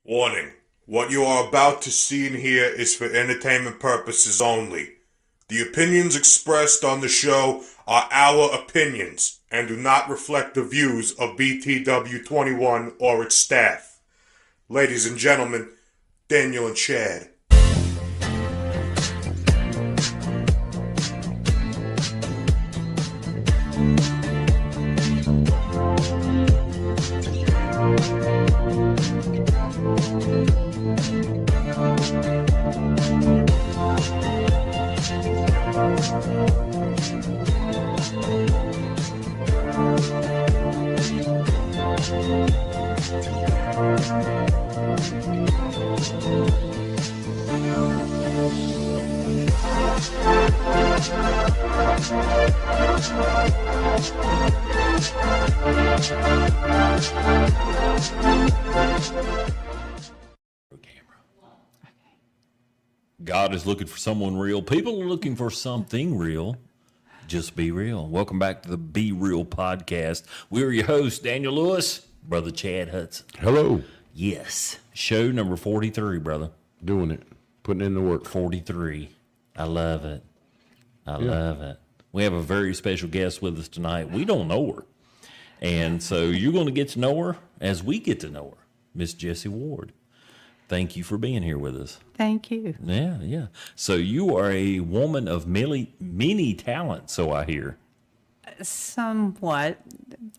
Warning. What you are about to see and hear is for entertainment purposes only. The opinions expressed on the show are our opinions and do not reflect the views of BTW21 or its staff. Ladies and gentlemen, Daniel and Chad. God is looking for someone real. People are looking for something real. Just be real. Welcome back to the Be Real podcast. We're your hosts, Daniel Lewis, brother Chad Hudson. Hello. Yes. Show number 43, brother. Doing it. Putting in the work. 43. I love it. I love it. We have a very special guest with us tonight. We don't know her. And so you're going to get to know her as we get to know her. Miss Jessie Ward. Thank you for being here with us. Thank you. Yeah. So you are a woman of many talents, so I hear. Somewhat.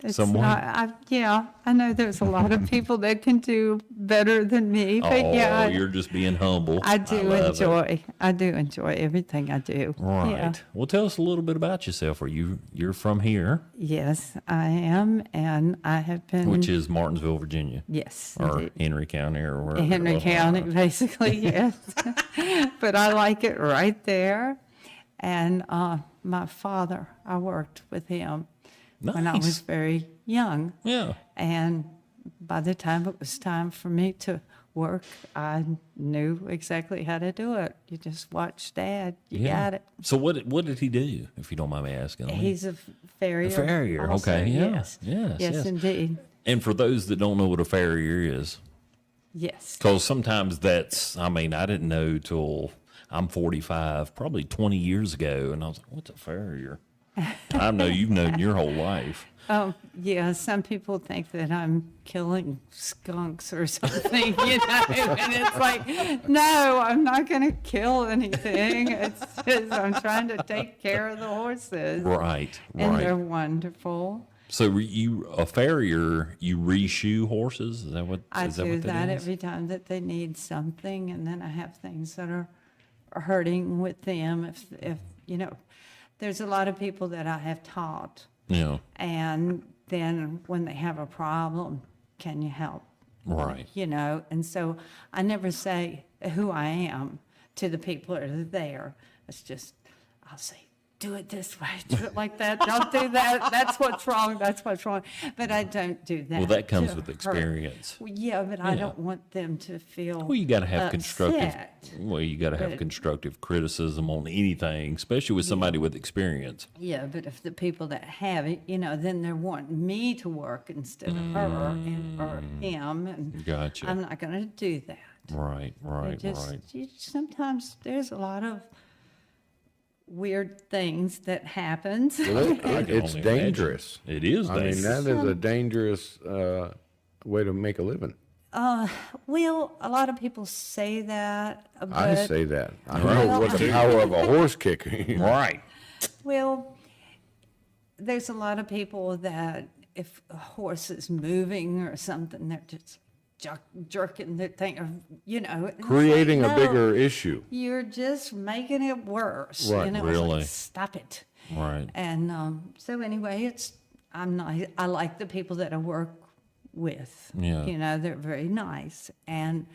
Somewhat? I know there's a lot of people that can do better than me, but you're just being humble. I do enjoy everything I do. Right. Yeah. Well, tell us a little bit about yourself. You're from here? Yes, I am, and I have been. Which is Martinsville, Virginia. Yes. Or indeed. Henry County or wherever. Henry County, basically, yes. But I like it right there. And my father, I worked with him when I was very young. Yeah. And by the time it was time for me to work, I knew exactly how to do it. You just watch Dad. You got it. So what did he do, if you don't mind me asking? He's a farrier. A farrier, also. okay. Yeah. Yes, indeed. And for those that don't know what a farrier is, yes. because sometimes I didn't know till I'm 45, probably 20 years ago, and I was like, what's a farrier? I know you've known your whole life. Oh, yeah, some people think that I'm killing skunks or something, and it's like, no, I'm not going to kill anything. It's just I'm trying to take care of the horses. Right. And they're wonderful. So a farrier, you reshoe horses? Is that what I is that do what that is? every time that they need something, and then I have things that are hurting with them. If there's a lot of people that I have taught. Yeah. And then when they have a problem, can you help? Right. And so I never say who I am to the people that are there. It's just, I'll say, do it this way, do it like that, don't do that, that's what's wrong. But I don't do that. Well, that comes with experience. Well, yeah, but I don't want them to feel Well, you got to have upset. constructive criticism on anything, especially with somebody with experience. Yeah, but if the people that have it, then they're wanting me to work instead of her or him, and Gotcha. I'm not going to do that. Right. Sometimes there's a lot of weird things that happens. It's dangerous. It is dangerous. I mean, that is a dangerous way to make a living. Well, a lot of people say that. But, I say that. I know what the power of a horse kicking. Right. Well, there's a lot of people that if a horse is moving or something, they're just jerking their thing, Creating like, a bigger issue. You're just making it worse. Right, It's really. like, stop it. Right. And so anyway, I like the people that I work with. Yeah. They're very nice, and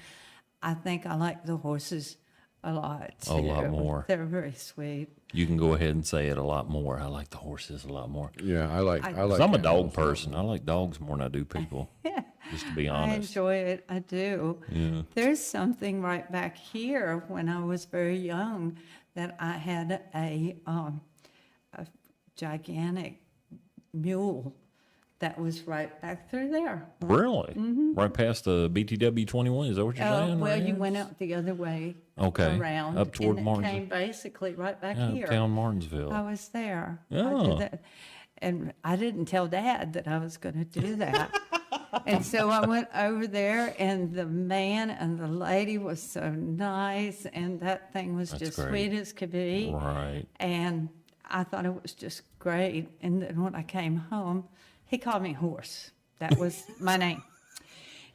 I think I like the horses a lot too. A lot more. They're very sweet. You can go ahead and say it a lot more. I like the horses a lot more. Yeah, I like. 'Cause I'm a dog person. I like dogs more than I do people. Just to be I honest. enjoy it. I do. Yeah. There's something right back here when I was very young that I had a gigantic mule that was right back through there. Really? Right past the BTW 21. Is that what you're saying? Well, right you here? went out the other way. Okay. Around. Up toward and it Martinsville. came basically right back Yeah, here. uptown Martinsville. I was there. I Oh. did that. And I didn't tell Dad that I was going to do that. And so I went over there, and the man and the lady was so nice, and that thing was That's just great. sweet as could be. Right. And I thought it was just great. And then when I came home, he called me Horse. That was my name.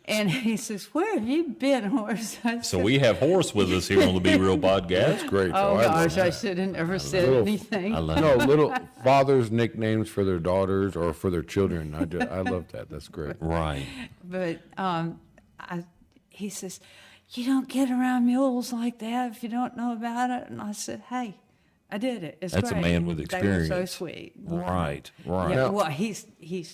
And he says, "Where have you been, Horse?" I So said, we have Horace with us here on the Be Real podcast. That's great. "Oh though. I love gosh, I that. should have never said Little- anything." I love No, it. little fathers' nicknames for their daughters or for their children. I love that. That's great. Right. But he says, "You don't get around mules like that if you don't know about it." And I said, "Hey, I did it. It's That's a great." man with They were so experience. sweet. Right. Right. Yeah, Now- well, he's he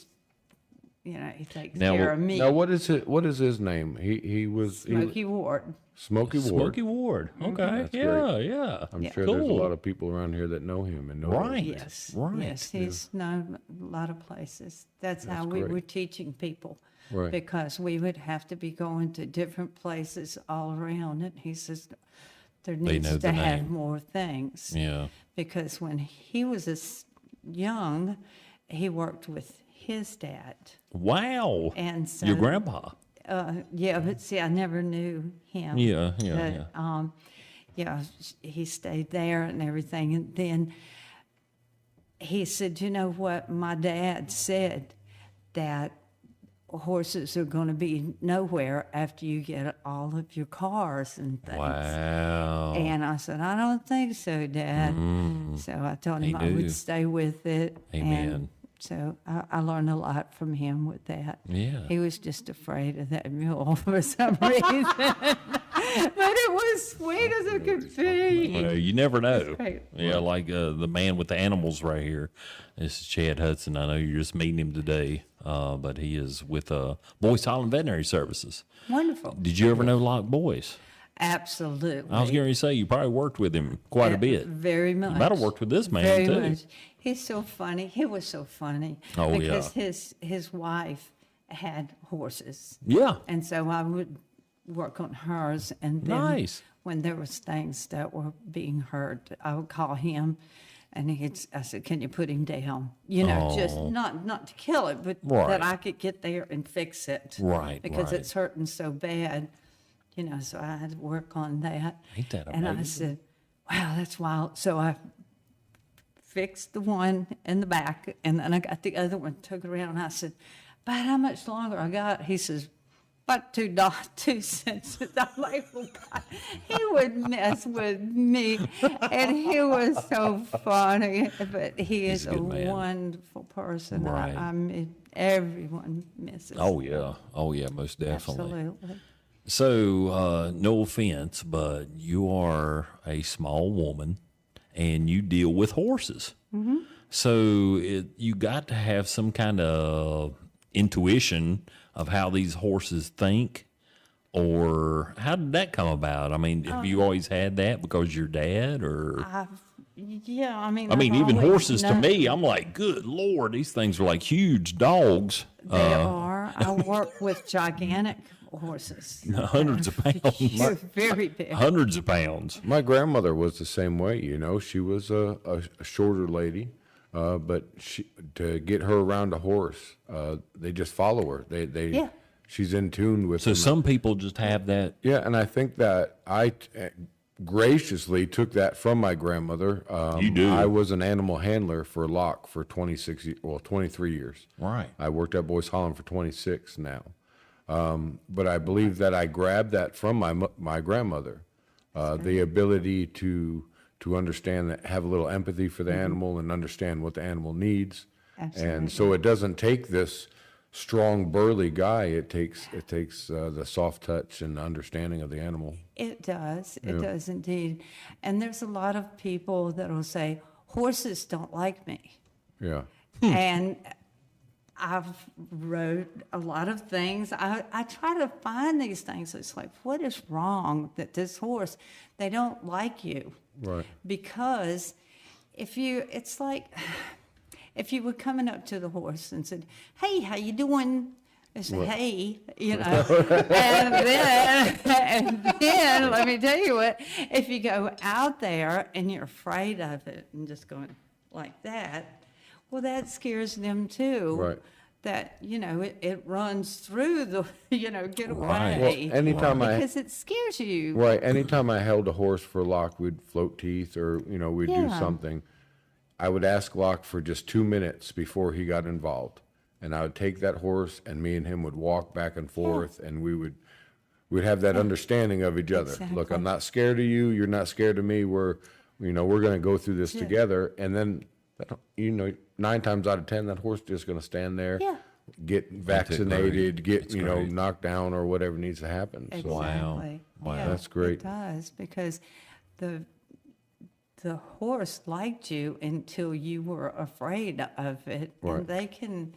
takes Now, care of me. Now, what is it? What is his name? He was Smokey Ward. Smokey Ward. Smokey Ward. Okay. That's Yeah. great. Yeah. I'm Yeah. sure there's a Cool. lot of people around here that know him and know Right. those Yes, Right. yes, he's known a lot of places. That's how we great. were teaching people. Right. Because we would have to be going to different places all around it. He says there They needs know to the have name. more things. Yeah. Because when he was young, he worked with his dad. Wow. And so, Your grandpa. yeah, but see, I never knew him. Yeah. Yeah. But, Yeah. yeah, he stayed there and everything. And then he said, "You know what? My dad said that horses are going to be nowhere after you get all of your cars and things." Wow. And I said, "I don't think so, Dad." So I told him I knew. would stay with it. Amen. And so I learned a lot from him with that. Yeah. He was just afraid of that mule for some reason. But it was sweet as it could be. Well, you never know. great. Yeah, like the man with the animals right here. This is Chad Hudson. I know you're just meeting him today, but he is with Boyce Holland Veterinary Services. Wonderful. Did you ever know Locke Boyce? Absolutely. I was going to say you probably worked with him quite a bit. Very much. You might have worked with this man Very too. much. He's so funny. He was so funny. Oh, because his wife had horses. Yeah. And so I would work on hers. And then Nice. when there was things that were being heard, I would call him. And I said, "Can you put him down?" You know, just not to kill it, but Right. that I could get there and fix it. Right, Because right. it's hurting so bad. You know, so I had to work on that. Ain't that And I amazing? said, "Wow, that's wild." So I fixed the one in the back, and then I got the other one, took it around, and I said, "About how much longer I got?" He says, "About $2.02. I'm like, "Oh God." He would mess with me, and he was so funny. But he He's is a a good man. wonderful person. Right. I mean, everyone misses. Oh yeah. Oh yeah. Most definitely. Absolutely. So, no offense, but you are a small woman and you deal with horses. Mm-hmm. So, you got to have some kind of intuition of how these horses think, or how did that come about? I mean, have you always had that because your dad, or? Yeah, I mean, I mean, I've even always horses to known- me, I'm like, good Lord, these things are like huge dogs. They are. I work with gigantic horses. Hundreds of pounds. They're very big. Hundreds of pounds. My grandmother was the same way. She was a shorter lady, but to get her around a horse, they just follow her. Yeah. She's in tune with So them. some people just have that. Yeah, and I think that I graciously took that from my grandmother. You do. I was an animal handler for Locke for 23 years. Right. I worked at Boyce Holland for 26 now. But I believe that I grabbed that from my grandmother, the ability to understand that, have a little empathy for the animal and understand what the animal needs. And so it doesn't take this strong, burly guy. It takes the soft touch and understanding of the animal. It does. It does indeed. And there's a lot of people that will say, "Horses don't like me." Yeah. And I've wrote a lot of things. I try to find these things. It's like, what is wrong that this horse, they don't like you? Right. Because it's like, if you were coming up to the horse and said, "Hey, how you doing?" I said, "Hey," you know, and then let me tell you what, if you go out there and you're afraid of it and just going like that, well, that scares them too. Right. That, you know, it runs through the, you know, get away. Right. Well, anytime because it scares you. Right. Anytime I held a horse for Locke, we'd float teeth or, you know, we'd do Yeah. something. I would ask Locke for just 2 minutes before he got involved. And I would take that horse and me and him would walk back and forth and we'd have that understanding of each other. Look, Exactly. I'm not scared of you. You're not scared of me. We're going to go through this together. And then, you know, 9 times out of 10, that horse just going to stand there, Yeah. get vaccinated, get, That's you know, great. knocked down or whatever needs to happen. So Exactly. Wow. Yeah, That's great. It does, because the horse liked you until you were afraid of it. Right. And they can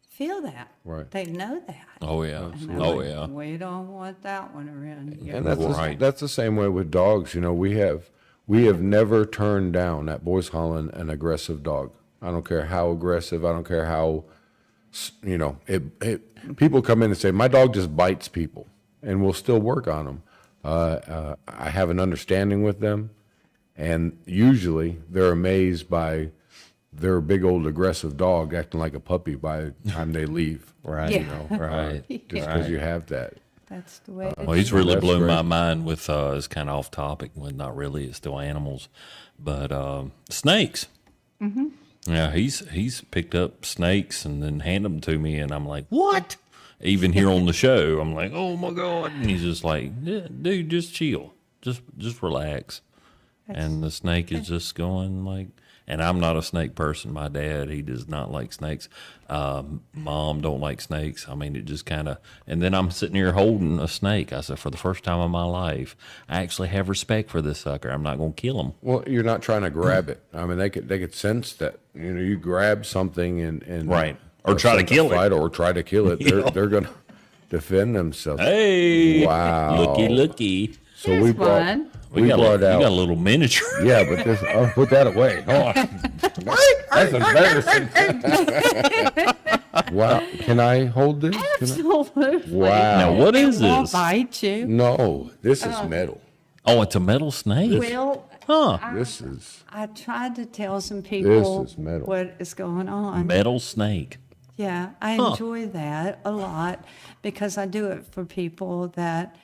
feel that. Right. They know that. Oh yeah. And they're Oh like, yeah. We don't want that one around here. And that's Right. that's the same way with dogs. You know, we have never turned down at Boys Holland an aggressive dog. I don't care how aggressive. I don't care how, you know, people come in and say, my dog just bites people, and we'll still work on them. I have an understanding with them, and usually they're amazed by their big old aggressive dog acting like a puppy by the time they leave. Right. Yeah. Right. Just because you have that. That's the way Well, he's really That's blew great. my mind with, it's kind of off topic, well, not really, it's still animals, but snakes. Mm-hmm. Yeah, he's picked up snakes and then handed them to me, and I'm like, what? Even here on the show, I'm like, oh my God. And he's just like, yeah, dude, just chill. Just relax. And the snake is just going like, and I'm not a snake person. My dad, he does not like snakes. Mom don't like snakes. I mean, it just kind of, and then I'm sitting here holding a snake. I said, for the first time in my life, I actually have respect for this sucker. I'm not going to kill him. Well, you're not trying to grab it. I mean, they could sense that. You know, you grab something and Right. Or try to start kill it. fight or try to kill it. They're going to defend themselves. Hey, Wow. looky. So There's we brought one. we brought You got a out. little miniature. Yeah, but this. I'll put that away. Oh, that's embarrassing. Wow. Can I hold this? Can I? Absolutely. Wow. Now, what is It won't this? bite you. No, this is metal. Oh, it's a metal snake. Well, Huh. This is I tried to tell some people is metal. what is going on. Metal snake. Yeah, I enjoy that a lot because I do it for people that,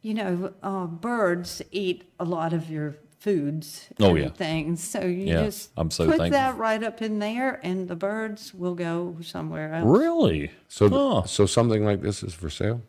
you know, birds eat a lot of your foods Oh, and yeah. things. So you Yeah, just I'm so put thankful. that right up in there and the birds will go somewhere else. Really? so. Huh. So something like this is for sale.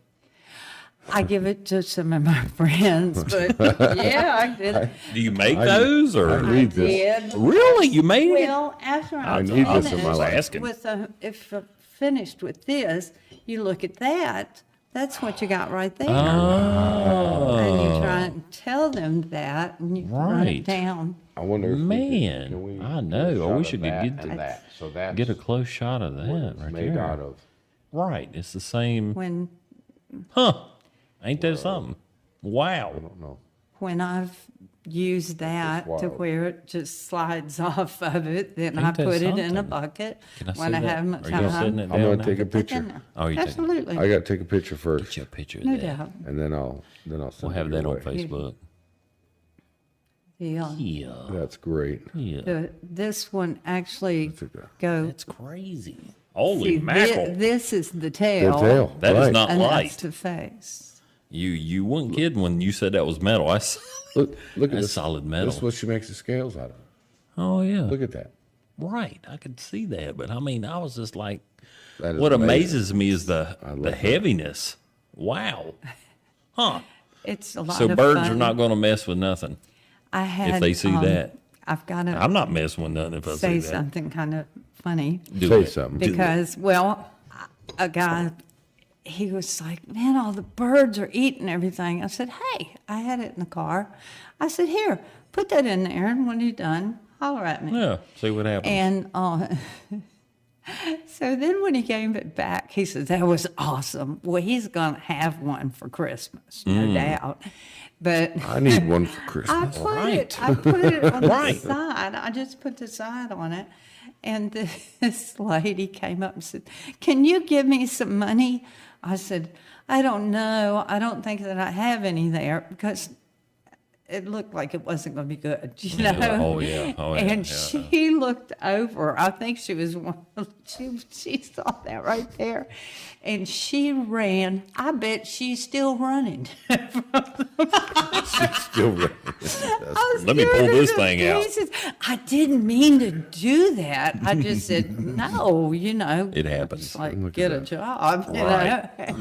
I give it to some of my friends, but yeah, I did. Do you make those I or need this. Did. really? You made it? Well, after I I'm need this in my finished life. Asking. with if I'm finished with this, you look at that. That's what you got right there. And you try and tell them that, and you run Right. it down. I wonder if Man, can we I get know. a I shot wish of I could that get and the- that. So that's Get a close shot of what that it's right made there. out of. Right. It's the same. When Huh. Ain't that something? Wow. I don't know. when I've used that to wild. where it just slides off of it, then I Ain't that put it in a something? bucket Can I when see I that? have my Are you setting it time. I'm gonna down take now? a picture. In there. Oh, you taking- Absolutely. I got to take a picture first, Get you a picture of No that. doubt. and then I'll We'll send have it that your on way. Facebook. Yeah. Yeah. That's great. Yeah. This one actually That's a good- goes. That's crazy. Holy See, mackerel. this is the The tail. tail. That is right. not And that's light. the face. You weren't kidding when you said that was metal. Look at That's this. solid metal. This is what she makes the scales out of. Oh yeah. Look at that. Right. I could see that, but I mean, I was just like, That is what amazing. amazes me is the love the that. heaviness. Wow. Huh. It's a lot So of birds fun. are not going to mess with nothing I had, if they see that. I've got to I'm not messing with nothing if I say see that. something kind of funny Do Say it. something. Do it. because, well, a guy, he was like, man, all the birds are eating everything. I said, hey, I had it in the car. I said, here, put that in there, and when you're done, holler at me. Yeah. See what happens. And So then when he gave it back, he said, that was awesome. Well, he's going to have one for Christmas, no doubt. But I need one for Christmas. I put it on the side. I just put the side on it. And this lady came up and said, can you give me some money? I said, I don't know. I don't think that I have any there, because it looked like it wasn't going to be good, you know? Oh, yeah. And she looked over. I think she was she saw that right there. And she ran. I bet she's still running. Still running. Let me pull this thing out. Pieces. I didn't mean to do that. I just said, no, you know. It happens. It's like, get a job, you Right. know?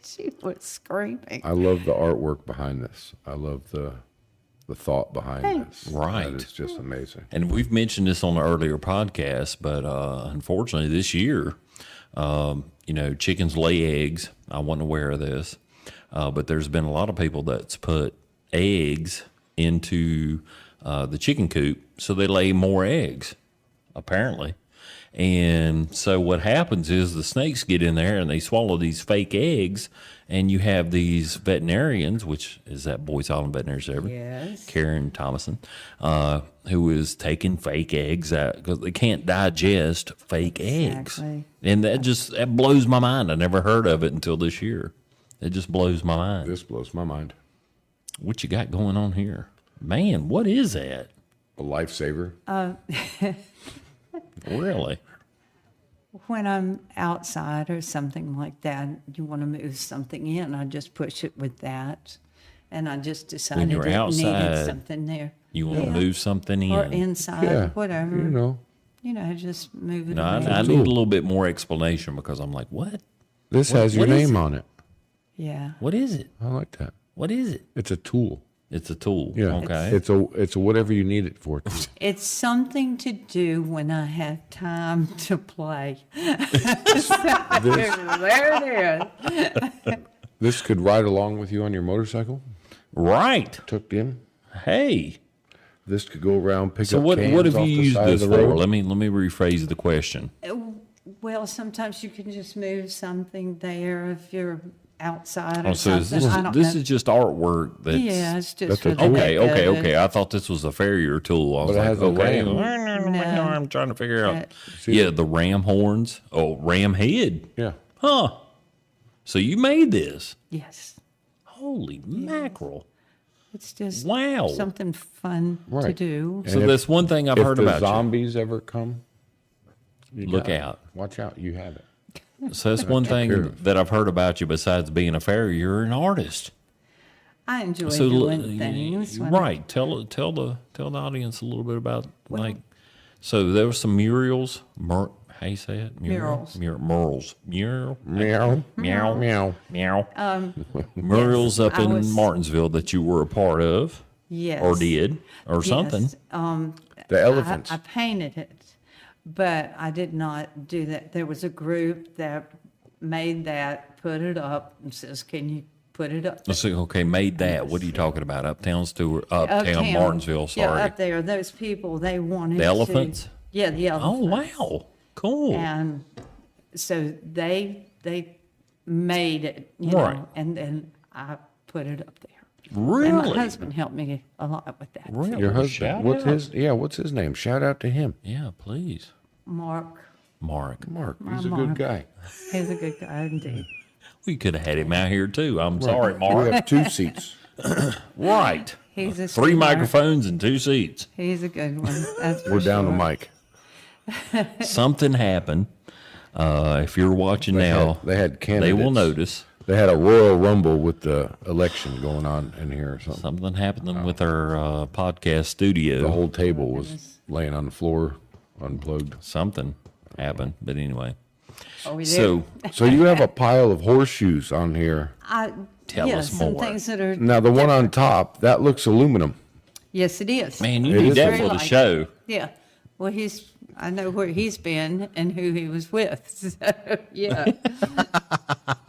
She was screaming. I love the artwork behind this. I love the thought behind this. Right. That is just amazing. And we've mentioned this on an earlier podcast, but unfortunately this year, you know, chickens lay eggs. I wasn't aware of this, but there's been a lot of people that's put eggs into the chicken coop so they lay more eggs, apparently. And so what happens is the snakes get in there and they swallow these fake eggs, and you have these veterinarians, which is that Boys Island Veterinary Service, Yes. Karen Thomason, who is taking fake eggs out because they can't digest fake eggs. Exactly. And that blows my mind. I never heard of it until this year. It just blows my mind. This blows my mind. What you got going on here? Man, what is that? A lifesaver. Really? When I'm outside or something like that, you want to move something in, I just push it with that. And I just decided you're it needed outside, something there. You want to move something in? Or inside, Yeah. whatever. You know, Just move it No, around. I need a little bit more explanation because I'm like, what? this has your what is name it? on it. Yeah. What is it? I like that. What is it? It's a tool. It's a tool. Yeah. Okay. It's a whatever you need it for. It's something to do when I have time to play. This, There it is. this could ride along with you on your motorcycle, Right. tucked in. Hey. This could go around, pick So up what cans have off you the used side of this the for? road. Let me rephrase the question. Well, sometimes you can just move something there if you're outside or Oh, so something. I don't this know. is just artwork that's Yeah, it's just That's for a the tool. okay, heck of okay, it. okay. I thought this was a Farrier tool. I was But it like, has a okay. ram. I'm trying to figure out. See Yeah, the- the ram horns. Oh, ram head. Yeah. Huh. So you made this. Yes. Holy mackerel. It's just Wow. something fun to Right. do. So if- that's one thing I've If heard the about zombies ever come, you Look got it. out. Watch out. You have it. you. So that's one care thing of. that I've heard about you besides being a Farrier. You're an artist. I enjoy So doing things. when I- right. Tell the audience a little bit about So there were some murals. How you say it? Murals. Murals. Mural. Meow. Meow. Meow. Meow. Murals up I in was- Martinsville that you were a part of, Yes. or did, or something. Yes. The elephants. I painted it, but I did not do that. There was a group that made that, put it up, and says, "Can you put it up?" Let's see. Okay, made that. What are you talking about? Uptown Uptown. Martinsville. Sorry. Yeah, up there. Those people, they wanted The elephants? To, yeah, the Oh elephants. wow, cool. And so they made it, you know, Right. and then I put it up there. Really? And my husband helped me a lot with that. Really? Your Shout husband. out. What's his name? Shout out to him. Yeah, please, Mark, Mark. Mark. My He's a Mark. good guy. he's a good guy indeed. We could have had him out here too. I'm sorry, We Mark. have 2 seats. Right. He's a 3 sweetheart. microphones and 2 seats. He's a good one. That's for We're down sure. to Mike. Something happened. If you're watching now, They had they candidates. will notice They had a Royal Rumble with the election going on in here or something. something happening with our podcast studio. The whole table was laying on the floor, unplugged. Something happened, but anyway. Oh, we did. So So you have a pile of horseshoes on here. Tell yeah, us some more. things that are. Now the one on top, that looks aluminum. Yes, it is. Man, you It need is that very for the like- show. Yeah. Well, I know where he's been and who he was with. So, yeah.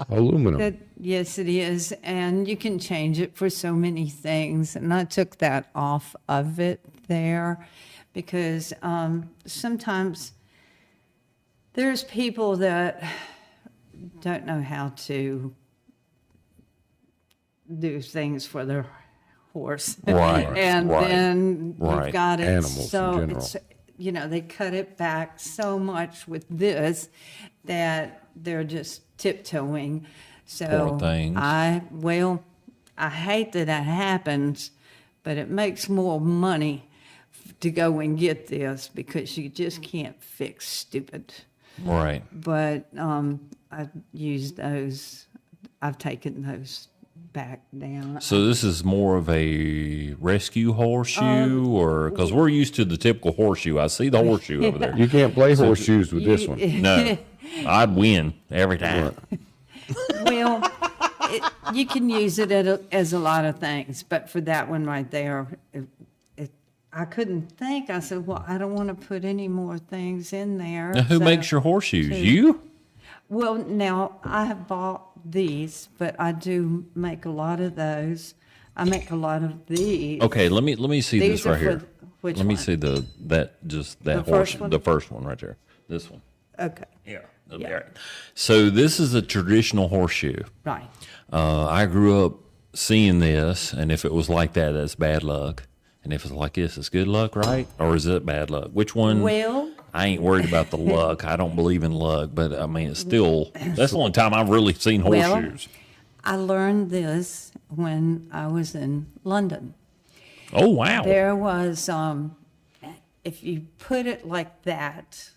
Aluminum. Yes, it is. And you can change it for so many things. And I took that off of it there because sometimes There's people that don't know how to do things for their horse. Right, And right, then right. you've got it Animals in so general. it's, you know, they cut it back so much with this that they're just tiptoeing. So Poor things. I hate that happens, but it makes more money to go and get this because you just can't fix stupid. Right. But I've used those. I've taken those back down. So this is more of a rescue horseshoe, or because we're used to the typical horseshoe. I see the horseshoe over there. You can't play horseshoes with this one. No, I'd win every time. Well, you can use it as a lot of things, but for that one right there, I couldn't think. I said, well, I don't want to put any more things in there. Now, who So- makes your horseshoes? You? Well, now I have bought these, but I do make a lot of those. I make a lot of these. Okay, let me see These this are right for here. which Let me one? see that The horse, first one? the first one right there. This one. Okay, Yeah. Yeah. All right. So this is a traditional horseshoe. right. I grew up seeing this, and if it was like that, that's bad luck. And if it's like this, it's good luck, right? Or is it bad luck? Which one? Well, I ain't worried about the luck. I don't believe in luck, but I mean, it's still, that's the only time I've really seen Well, horseshoes. I learned this when I was in London. Oh, wow. There was, if you put it like that,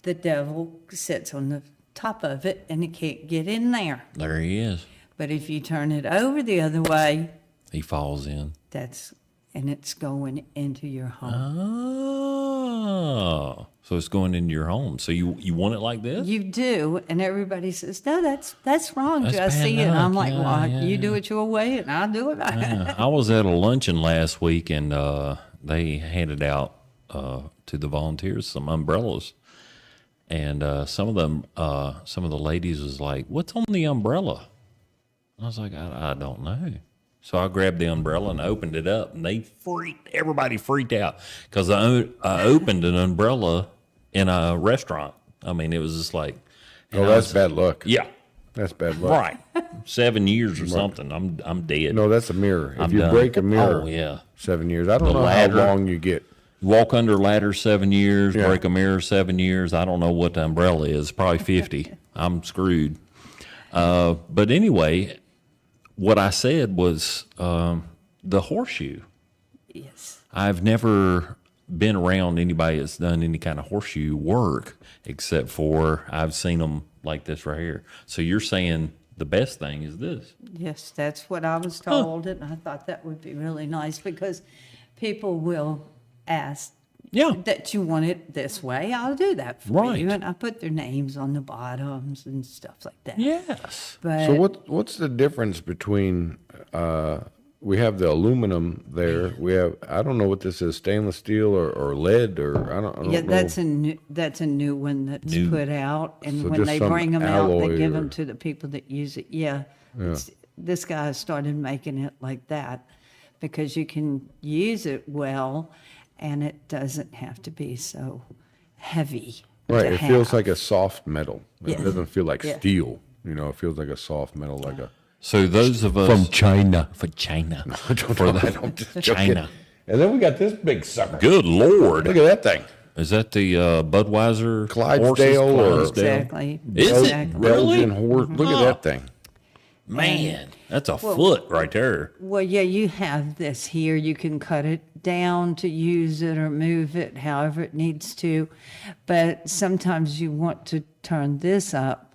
the devil sits on the top of it and he can't get in there. There he is. But if you turn it over the other way, He falls in. and it's going into your Uh, home. Oh, so it's going into your home. So you want it like this? You do, and everybody says, "No, that's wrong, That's Jessie." bad And I'm luck. like, Yeah, "Well, yeah, you do yeah. it your way, and I'll do it." Yeah. I was at a luncheon last week, and they handed out to the volunteers some umbrellas, and some of the ladies was like, "What's on the umbrella?" I was like, "I don't know." So I grabbed the umbrella and opened it up, and everybody freaked out because I opened an umbrella in a restaurant. I mean, it was just like, Oh, that's bad luck. yeah, That's bad luck. right, 7 years or something. I'm dead. No, that's a mirror. If I'm you done. break a mirror, Oh yeah. 7 years. I don't The know ladder. how long you get. Walk under ladder 7 years, Yeah. break a mirror 7 years. I don't know what the umbrella is. Probably 50. I'm screwed. But anyway, what I said was the horseshoe. Yes. I've never been around anybody that's done any kind of horseshoe work, except for I've seen them like this right here. So you're saying the best thing is this? Yes, that's what I was told, and I thought that would be really nice because people will ask Yeah. that you want it this way. I'll do that for Right. you, and I put their names on the bottoms and stuff like that. Yes. But So what's the difference between we have the aluminum there. We have I don't know what this is, stainless steel or lead or I don't yeah, know. that's a new one that's New. put out, and So when just they some bring them out, they alloy give or- them to the people that use it. Yeah, this guy started making it like that because you can use it well, and it doesn't have to be so heavy. Right, to it feels have. like a soft metal. It Yeah. doesn't feel like Yeah. steel. You know, it feels like a soft metal, like a So those of us China. for China, I don't for know, the I don't just China. And then we got this big sucker. Good Lord. Look at that thing. Is that the Budweiser Clydesdale or- horses? Exactly. Is it? Exactly. Really? Belgian horse. Look at that thing. Man, that's a foot right there. Well, yeah, you have this here. You can cut it down to use it or move it however it needs to. But sometimes you want to turn this up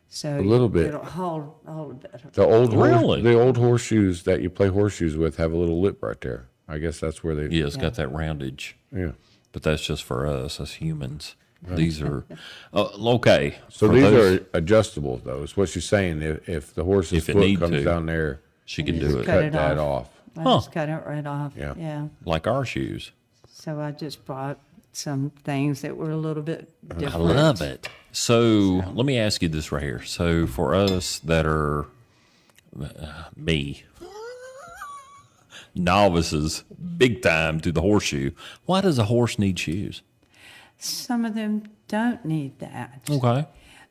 so little bit. it'll hold better. The old Really? the old horseshoes that you play horseshoes with have a little lip right there. I guess that's where they. Yeah, it's got that roundage. Yeah. But that's just for us as humans. These are okay. So for these those- are adjustable, though. Is what she's saying. If the horse's If it foot need comes to. down there, she can Just do it cut cut it that off. off. I just cut it right off. Yeah. Yeah. like our shoes. So I just brought some things that were a little bit different. I love it. So let me ask you this right here. So for us that are me, novices, big time to the horseshoe, why does a horse need shoes? Some of them don't need that. Okay.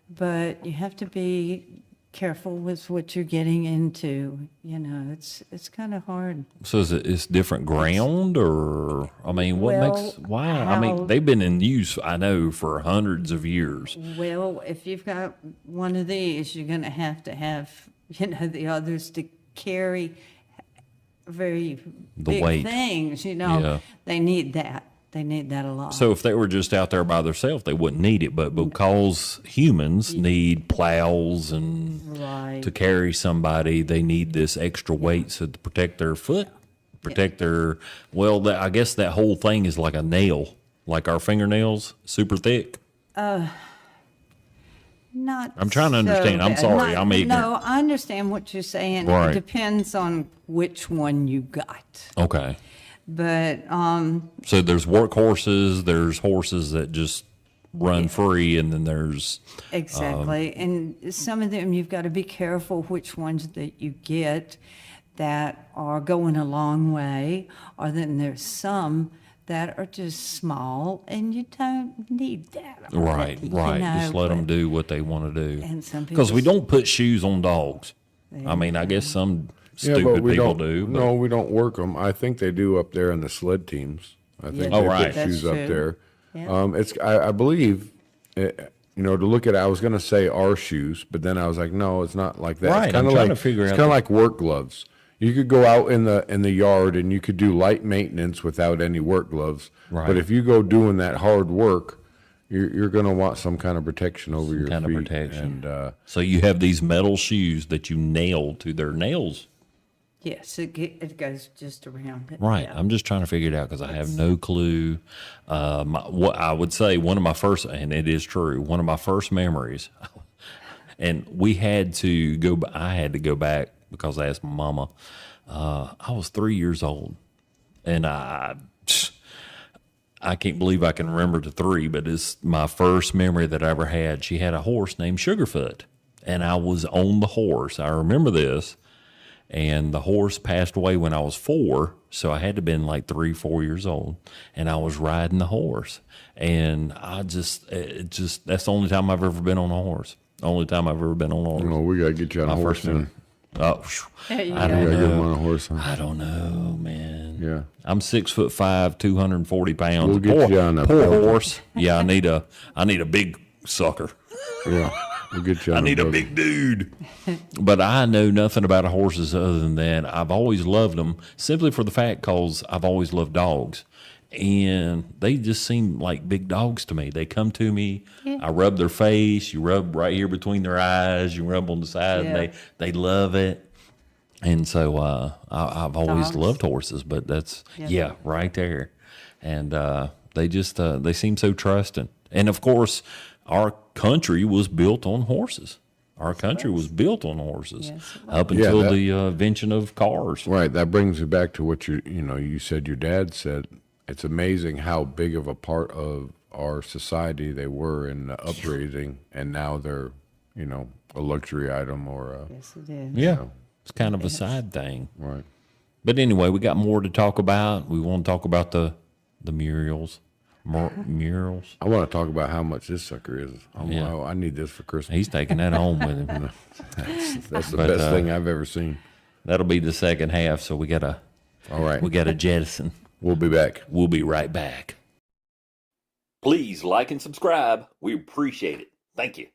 But you have to be careful with what you're getting into. You know, it's kind of hard. So it's different ground, or I mean, what makes why? I mean, they've been in use, I know, for hundreds of years. Well, if you've got one of these, you're going to have, you know, the others to carry very big weight. things. You know, Yeah. they need that. They need that a lot. So if they were just out there by themselves, they wouldn't need it. But because humans need plows and Right. to carry somebody, they need this extra weight so to protect their foot, protect their. Well, I guess that whole thing is like a nail, like our fingernails, super thick. Not. I'm trying to understand. I'm bad. sorry. I'm ignorant. No, I understand what you're saying. Right. It depends on which one you got. Okay. But So there's workhorses, there's horses that just run free, and then there's exactly. And some of them you've got to be careful which ones that you get that are going a long way, or then there's some that are just small and you don't need that. right. You Just know, let them but- do what they want to do. And some Because we people- don't put shoes on dogs. I mean, I guess some stupid we people don't do. But No, we don't work them. I think they do up there in the sled teams. I think Yeah, they right. put That's shoes up true. there. Yeah. It's I believe, you know, to look at. I was going to say our shoes, but then I was like, no, it's not like that. Right, It's I'm kinda trying like, to figure it's out kind the- of like work gloves. You could go out in the yard and you could do light maintenance without any work gloves. Right. But if you go doing that hard work, you're going to want some kind of protection over your kind feet. of protection. And So you have these metal shoes that you nail to their nails. Yes, it goes just around it. Right. Yeah. I'm just trying to figure it out because I have no clue. What I would say, one of my first, and it is true, one of my first memories, and we had to go, I had to go back because I asked my mama. I was 3 years old, and I can't believe I can remember the three, but it's my first memory that I ever had. She had a horse named Sugarfoot, and I was on the horse. I remember this. And the horse passed away when I was 4, so I had to have been like 3, 4 years old, and I was riding the horse, and that's the only time I've ever been on a horse. Only time I've ever been on a horse. oh, we got to get you on a My horse first then. Oh, phew. There you I go. don't We got to get him know. on a horse. Huh? I don't know, man. Yeah. I'm 6'5", 240 pounds. We'll get you on a poor belt. horse. Yeah, I need a big sucker. Yeah. We'll get you I on need a buggy. big dude. But I know nothing about horses other than that. I've always loved them simply for the fact because I've always loved dogs. And they just seem like big dogs to me. They come to me. Yeah. I rub their face. You rub right here between their eyes. You rub on the side. Yeah. And they love it. And so I've always Dogs. loved horses. But that's, Yeah. right there. And they just, they seem so trusting. And of course, our country was built on horses. Our country was built on horses Yes, it up until that- the invention of cars. Right. That brings me back to what you said your dad said. It's amazing how big of a part of our society they were in upgrading, and now they're, a luxury item or Yes, it is. Yeah. It's kind of a side thing. right. But anyway, we got more to talk about. We want to talk about the murals. Murals. I want to talk about how much this sucker is. Yeah. I need this for Christmas. He's taking that home with him. That's the But, best thing I've ever seen. That'll be the second half, so we got All right. to jettison. We'll be back. We'll be right back. Please like and subscribe. We appreciate it. Thank you.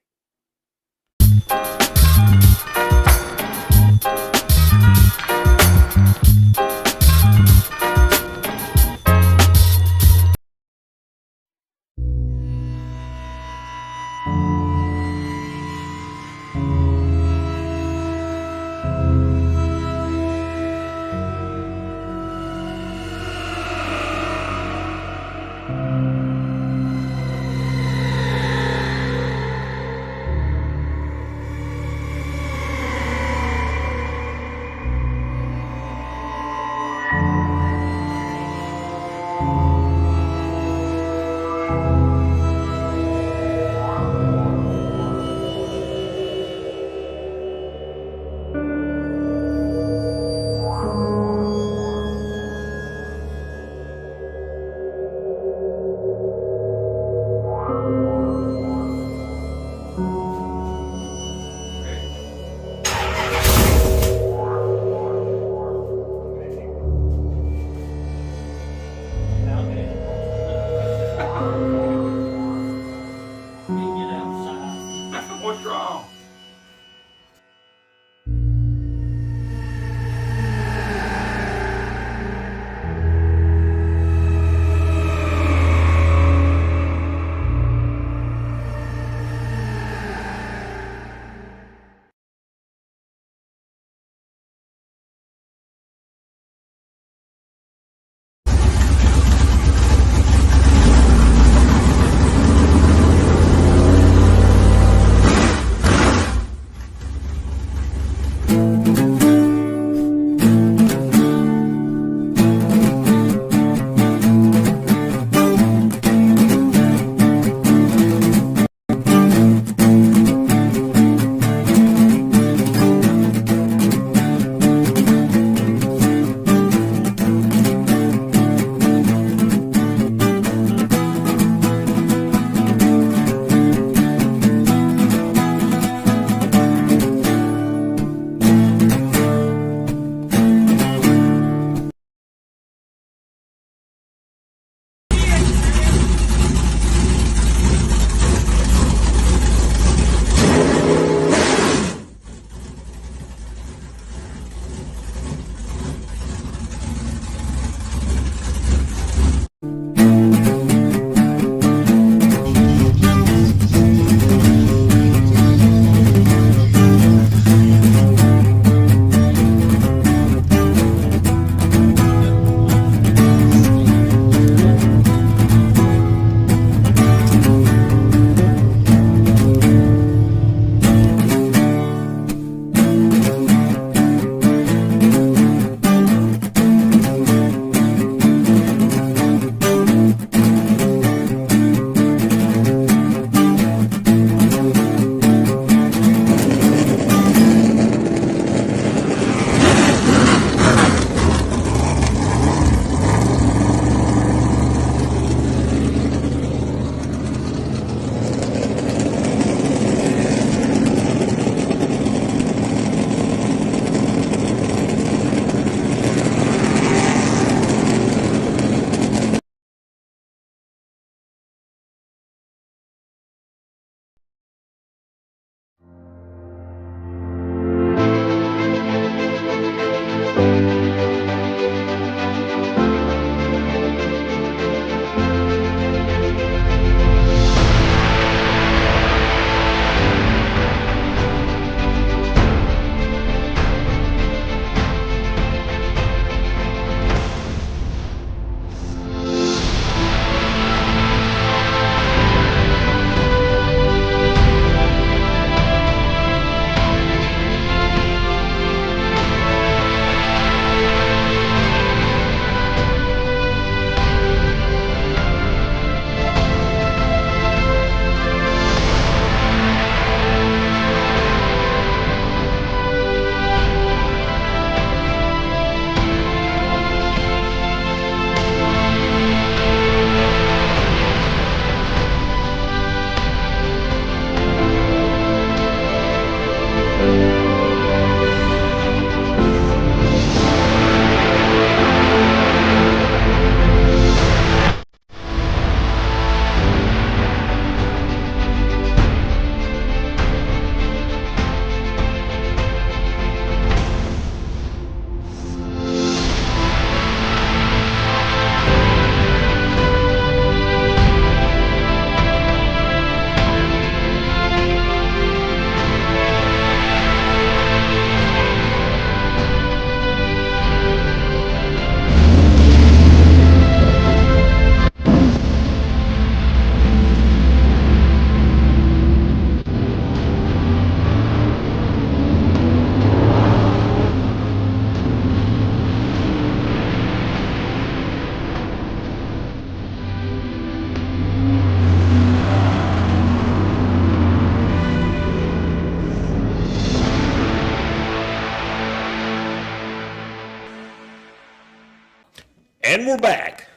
And we're back.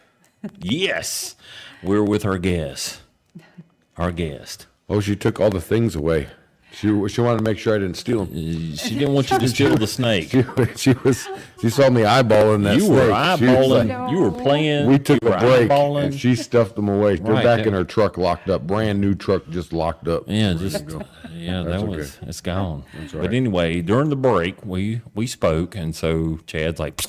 Yes, we're with our guest. Our guest. Oh, she took all the things away. She wanted to make sure I didn't steal them. She didn't want you to steal the snake. She saw me eyeballing that You snake. were She was eyeballing. like- You were playing. we took you a were break, eyeballing. and she stuffed them away. They're Right, back that- in her truck, locked up. Brand new truck, just locked up. Yeah, just yeah, That's that okay. was it's gone. That's all But right. anyway, during the break, we spoke, and so Chad's like,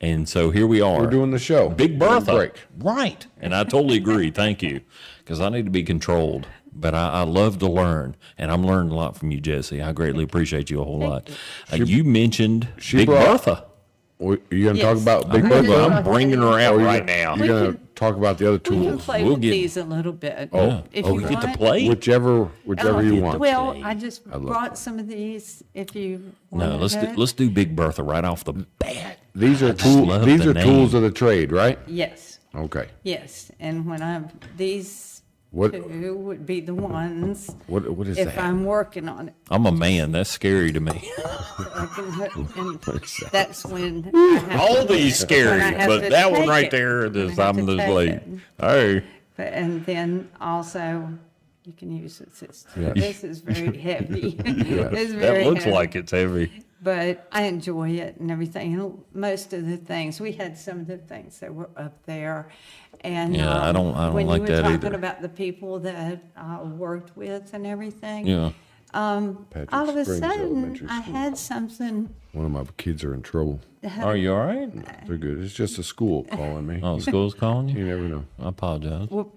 and so here we are. We're doing the show. Big Bertha, Break. right? And I totally agree. Thank you, because I need to be controlled. But I love to learn, and I'm learning a lot from you, Jessie. I greatly appreciate you a whole lot. You mentioned Big brought- Bertha. Are you going to talk Yes. about Big I'm Bertha? gonna- I'm bringing her out Or you right gonna- now. You're going to talk about the other We can tools. play We'll with get- these a little bit. Oh, if oh, you we get to want. play. Whichever you want. Well, play. I just love brought some of these. If you No, wanted let's do Big Bertha right off the bat. These are I just love These the are tools name. of the trade, right? Yes, Okay. yes. And when these What two would be the ones what is if that? I'm working on it. I'm a man. That's scary to me. I can, and that's when I have All to- these when scary, I have but to that one take right it. there When I is have I'm to just take like, it. hey, And then also, you can use this. Yeah. This is very heavy. Yes. It's that very looks heavy. like it's heavy. But I enjoy it and everything. And most of the things, we had some of the things that were up there. And Yeah, I don't when like you that were either. talking about the people that I worked with and everything, Yeah. Patrick all of a Springs sudden Elementary I School. had something. One of my kids are in trouble. Are you all right? They're good. It's just a school calling me. Oh, school's calling You you? never know. I apologize. Well,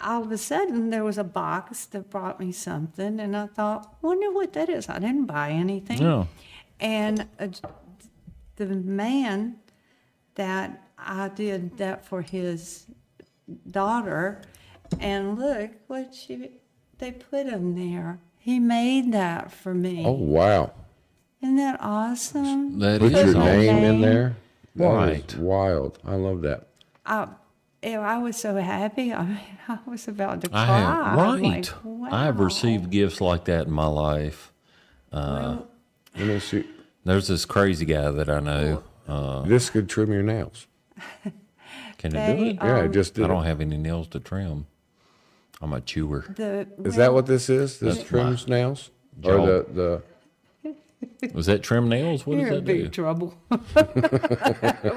all of a sudden there was a box that brought me something, and I thought, wonder what that is. I didn't buy anything. No. And the man that I did that for his daughter, and look what they put him there. He made that for me. Oh, wow. Isn't that awesome? That Put is your awesome. name in there? That is Right. wild. I love that. I was so happy. I was about to cry. I have, I'm right. like, I have wow. received gifts like that in my life. Let me see. There's this crazy guy that I know. This could trim your nails. Can it do They it? Yeah, I just did I don't it. have any nails to trim. I'm a chewer. Is that what this is? This trims nails? Or jaw. the Was that trim nails? What You're does in that do? big trouble.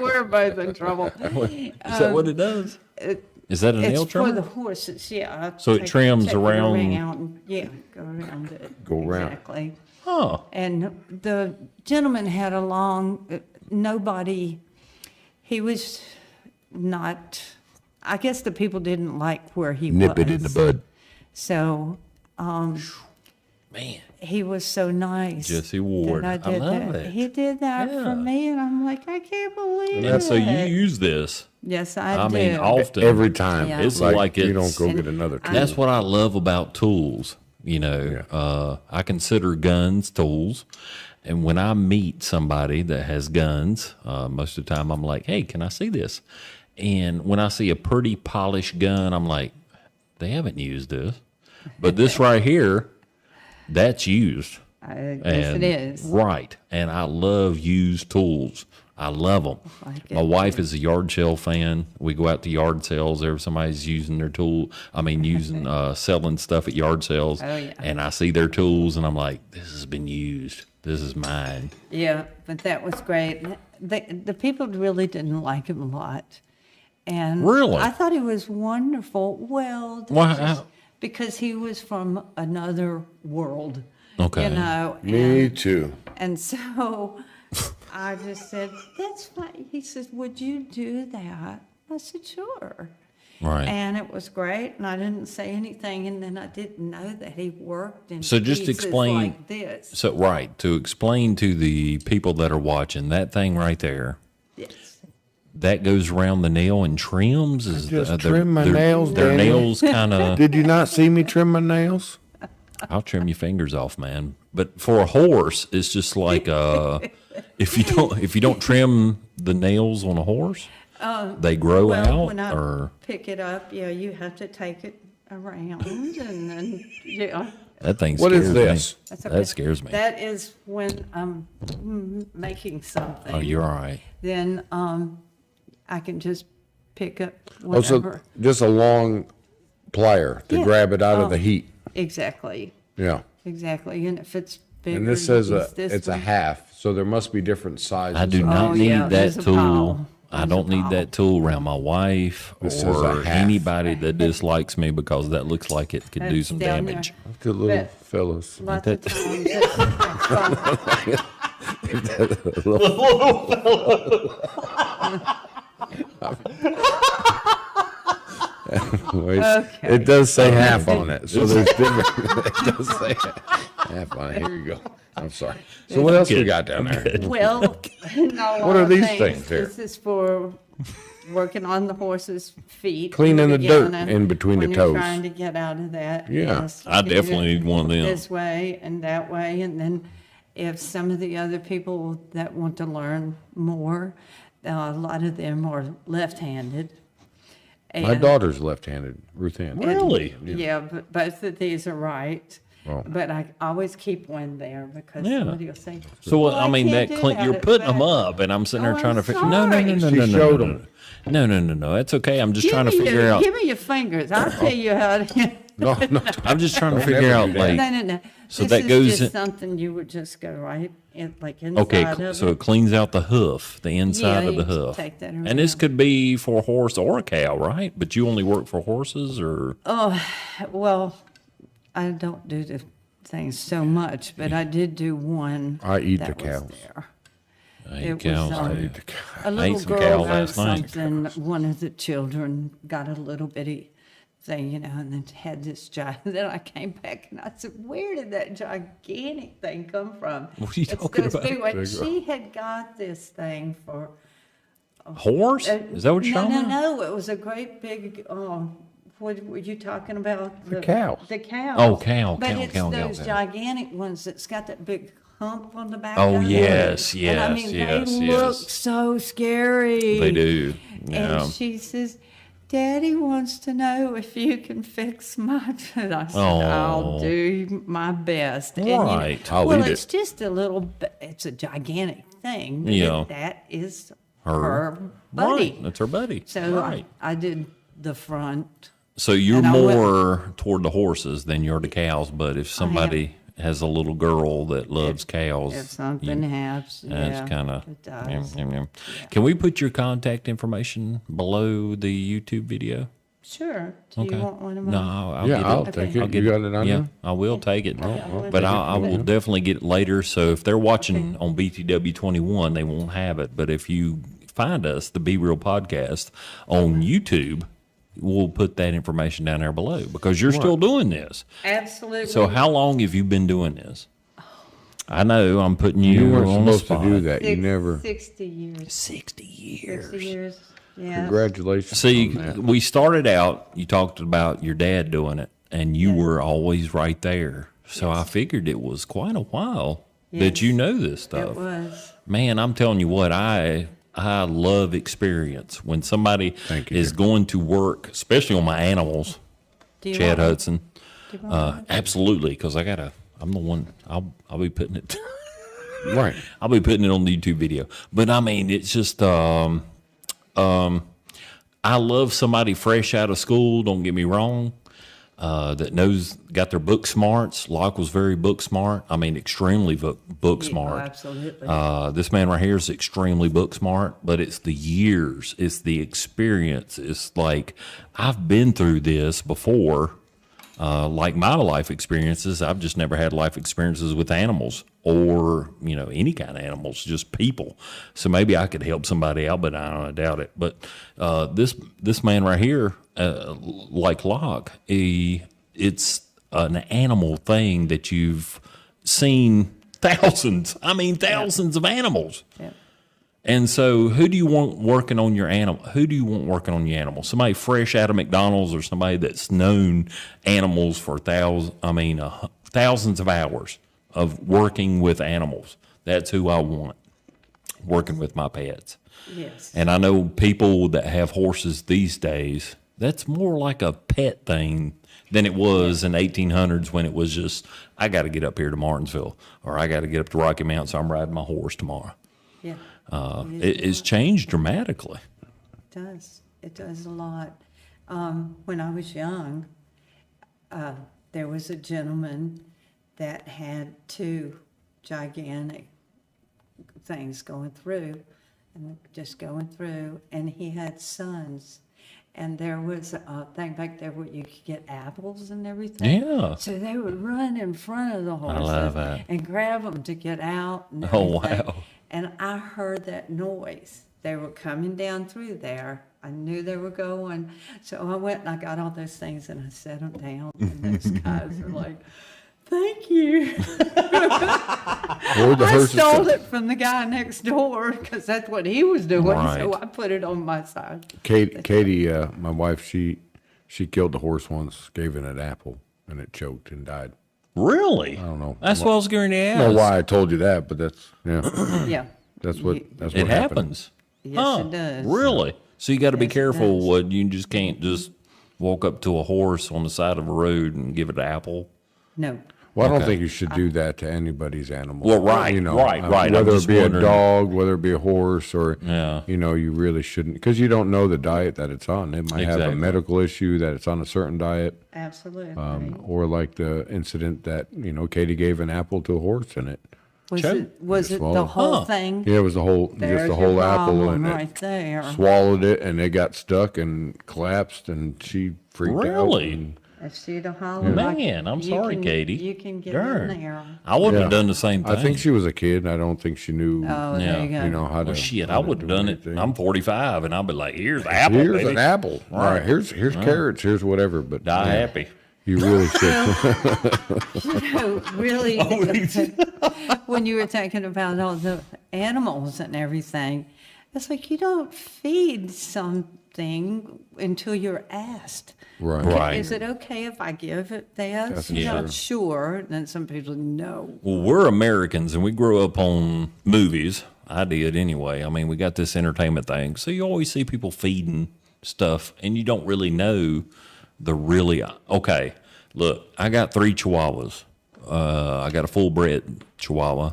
We're both in trouble. Is that what it does? Is that a nail It's for the trimmer? horses, yeah. I So it take- trims take it around- and, yeah, go around it. Go around. Exactly. Huh. And the gentleman had a long, nobody, he was not, I guess the people didn't like where he was. nip it in the bud. So Man. he was so nice. Jessie that Ward. I I did love that. it. He did that Yeah. for me, and I'm like, I can't believe it. And so you use this. Yes, I I do. mean, often. Every time. Yeah. It's like you don't it's- go get another tool. That's what I love about tools. You know, I consider guns tools. And when I meet somebody that has guns, most of the time I'm like, hey, can I see this? And when I see a pretty polished gun, I'm like, they haven't used this. But this right here, that's used. Yes, And- it is. Right. And I love used tools. I love them. like My it, wife is a yard sale fan. We go out to yard sales every somebody's using their tool. I mean, using selling stuff at yard sales. Oh, yeah. And I see their tools, and I'm like, this has been used. This is mine. Yeah, but that was great. The people really didn't like him a lot. And Really? I thought he was wonderful. Well, Why- just because he was from another world. Okay. You know, Me too. and so I just said, that's fine. He said, would you do that? I said, sure. Right. And it was great, and I didn't say anything, and then I didn't know that he worked in So just pieces explain- like this. So, right. To explain to the people that are watching, that thing right there, Yes. that goes around the nail and trims? Is just trim my nails, Their Danny. nails kind of... Did you not see me trim my nails? I'll trim your fingers off, man. But for a horse, it's just like if you don't trim the nails on a horse, they grow Well, out. when I Or pick it up, yeah, you have to take it around, and then, yeah. That thing What scares is this? me. That's That scares me. That is when I'm making something. Oh, you're all right. Then I can just pick up Oh, so whatever. just a long plier to Yeah. grab it out of the Oh. heat. Exactly. Yeah. Exactly. And if it's bigger, And this says use this it's a one. half, so there must be different sizes. I do of- not Oh, need yeah, that there's a tool. pile. I There's don't a need pile. that tool around my wife This says a or half. anybody that dislikes me because that looks like it could do That's some down there. damage. Good little But- fellas. Lots of That- times Wait, Okay. It does say half on it, so there's different. It does say half on it. Here you go. I'm sorry. So what else we got down there? well, no, What are these things here? This is for working on the horse's feet. Cleaning in the dirt beginning, in between the when you're toes. trying to get out of that. Yeah. Yes, I you do definitely it need one of them. This way and that way. And then if some of the other people that want to learn more, a lot of them are left-handed. My And- daughter's left-handed, Ruth Ann. Really? Yeah, but both of these are right. Oh. But I always keep one there because Yeah. somebody will say, So what? "Well, I mean, can't that do Clint, that you're at putting them back." up, and I'm sitting there Oh, trying to I'm figure. No, no, no, no, She no, no, showed no, 'em. no, no, no, no. That's okay. I'm just trying to Give me figure your- out. Give me your fingers. I'll tell you how to. No, no. I'm just trying to Don't figure never out do that. like. No. So This that is goes just in- something you would just go right in, like inside Okay, of so it. it cleans out the hoof, the inside Yeah, of the you hoof. take that And this around. could be for a horse or a cow, right? But you only work for horses, or Well, I don't do the things so much, but I did do one. I eat that the was cows. there. I It eat cows. was, too. A ate little some girl cow wrote last night. something. One of the children got a little bitty thing, and then had this giant. Then I came back and I said, "Where did that gigantic thing come from?" What are you It's talking those about? big ones. She had got this thing for. Horse? Is that what you're talking about? No. It was a great big. What were you talking about? The cow. The cow. Oh, cow, But cow, it's cow, those cow. gigantic ones that's got that big hump on the back. Oh, of it. yes, And I yes, mean, yes, they yes. look so scary. They do. Yeah. And she says, "Daddy wants to know if you can fix my." And I said, Oh. "I'll do my best." And, you know, Right. I'll well, eat it's it. just a little. It's a gigantic thing. but Yeah. That is Her. her buddy. Right. That's her buddy. So right. I did the front. So you're and I went- more toward the horses than you're the cows. But if somebody has a little girl that loves cows, If something happens, that's kind of. it does. Can we put your contact information below the YouTube video? Sure. Do you want one of mine? No, I'll Yeah, get I'll it. take Okay. it. I'll get You got it on Yeah, there? I will take it. I'll But take I will definitely get it later. So if they're watching on BTW 21, they won't have it. But if you find us, the Be Real Podcast, on YouTube, we'll put that information down there below because you're still doing this. Absolutely. So how long have you been doing this? I know I'm putting you, You weren't on the supposed to spot. do that. You never. 60 years. 60 years. 60 years. Yeah. Congratulations. See, on that. we started out, you talked about your dad doing it, and you were always right there. So I figured it was quite a while that Yes. you know this It stuff. was. Man, I'm telling you what, I love experience. When somebody Thank you, is dear. going to work, especially on my animals, Do you Chad want- Hudson. do you want one? Absolutely, because I'm the one, I'll be putting it. Right. I'll be putting it on the YouTube video. But I mean, it's just, I love somebody fresh out of school, don't get me wrong, that got their book smarts. Locke was very book smart. I mean, extremely book Yeah, smart. absolutely. This man right here is extremely book smart, but it's the years, it's the experience. It's like, I've been through this before. Like my life experiences, I've just never had life experiences with animals or, any kind of animals, just people. So maybe I could help somebody out, but I doubt it. But this man right here, like Locke, it's an animal thing that you've seen thousands of animals. Yeah. And so, who do you want working on your animal? Who do you want working on your animal? Somebody fresh out of McDonald's, or somebody that's known animals for thousands of hours of working with animals. That's who I want working with my pets. Yes. And I know people that have horses these days, That's more like a pet thing than it was in 1800s when it was just, I got to get up here to Martinsville, or I got to get up to Rocky Mountain, so I'm riding my horse tomorrow. Yeah. It's changed dramatically. It does. It does a lot. When I was young, there was a gentleman that had 2 gigantic things going through, and he had sons. And there was a thing back there where you could get apples and everything. Yeah. So they would run in front of the horses love that. and grab them to get out. And Oh, everything. wow. And I heard that noise. They were coming down through there. I knew they were going. So I went and I got all those things and I set them down. And those guys are like, thank you. I stole it from the guy next door because that's what he was doing. Right. So I put it on my side. Katie, my wife, she killed the horse once, gave it an apple, and it choked and died. Really? I don't know. That's what I was going to I ask. don't know why I told you that, but that's Yeah. that's what It happened. happens. Yes, it does. Really? So you got to be Yes, it careful. does. What you just can't just walk up to a horse on the side of a road and give it an apple. No. Well, I don't think you should do that to anybody's animal. Well, right, right. I'm Whether just it be wondering. a dog, whether it be a horse, or Yeah. you really shouldn't, because you don't know the diet that it's on. It might have a Exactly. medical issue that it's on a certain diet, Absolutely. or like the incident that Katie gave an apple to a horse in it. was choke. it the Swallow. whole thing? Yeah, it was the whole There's just the your whole apple, problem and right it there. swallowed it, and it got stuck and collapsed, and she freaked out. Really? and- If she'd have hollered, Man, I'm sorry, Katie. You can get Darn. in there. I wouldn't have Yeah. done the same thing. I think she was a kid. I don't think she knew. Oh, Yeah. there you go. How to. Well, shit, I how to would have do done it. anything. I'm 45, and I'd be like, here's the apple, Here's baby. an apple. All right. Here's carrots. Here's whatever. But Die yeah, happy. You really should. No, really, Oh, when you were talking about all the animals and everything, it's like you don't feed something until you're asked. Right. Right. Is it okay if I give it this? That's You're true. not sure. Then some people no. Well, we're Americans, and we grew up on movies. I did anyway. I mean, we got this entertainment thing. So you always see people feeding stuff, and you don't really know the really. Okay, look, I got 3 Chihuahuas. I got a full-bred Chihuahua,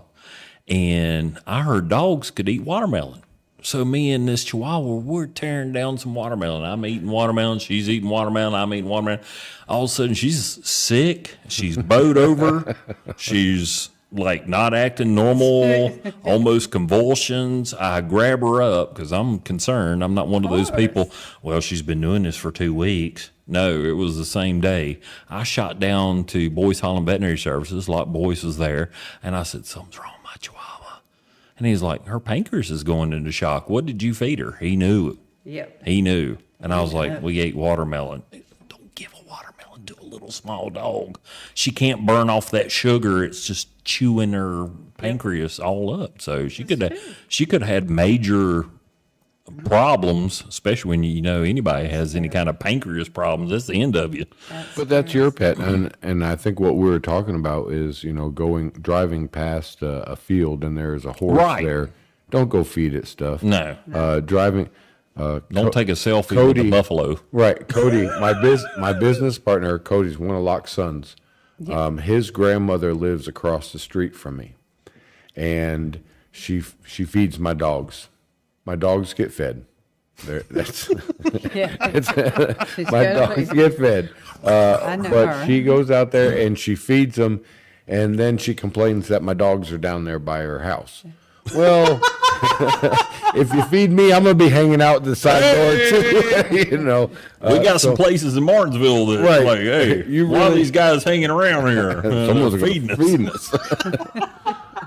and I heard dogs could eat watermelon. So me and this Chihuahua, we're tearing down some watermelon. I'm eating watermelon. She's eating watermelon. I'm eating watermelon. All of a sudden, she's sick. She's bowed over. She's like not acting normal, almost convulsions. I grab her up because I'm concerned. I'm not one of those people, well, she's been doing this for 2 weeks. No, it was the same day. I shot down to Boyce Holland Veterinary Services, like Boyce was there, and I said, something's wrong with my Chihuahua. And he's like, her pancreas is going into shock. What did you feed her? He knew. Yep. He knew. And I was like, we ate watermelon. Don't give a watermelon to a little small dog. She can't burn off that sugar. It's just chewing her pancreas all up. So she could have had major problems, especially when anybody has any kind of pancreas problems. That's the end of you. But that's your pet, and I think what we were talking about is driving past a field and there's a horse Right. there. Don't go feed it stuff. No. Driving. Don't take a selfie with Cody- the buffalo. Right, Cody, my business partner, Cody's one of Locke's sons. His grandmother lives across the street from me, and she feeds my dogs. My dogs get fed. That's Yeah. She's my good. dogs get fed. I know But her. she goes out there and she feeds them, and then she complains that my dogs are down there by her house. Well, if you feed me, I'm gonna be hanging out the side door too. We got some places in Martinsville that Right. like, hey, You why are really- these guys hanging around here? Someone's feeding gonna us. feeding us.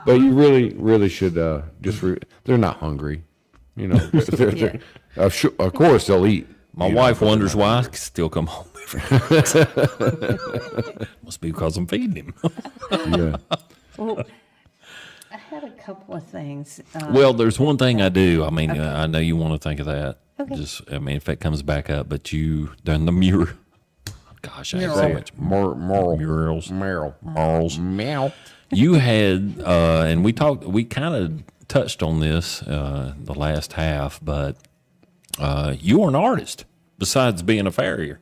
But you really should just. They're not hungry. They're, of course they'll eat. My wife wonders why I still come home every night. Must be because I'm feeding him. Yeah. Well, I had a couple of things. Well, there's one thing I do. I mean, I know you want to think of that. Just, if it comes back up, but done the mural. Gosh, I have so much murals. Meow. You had, and we kind of touched on this the last half, but you were an artist. besides being a farrier?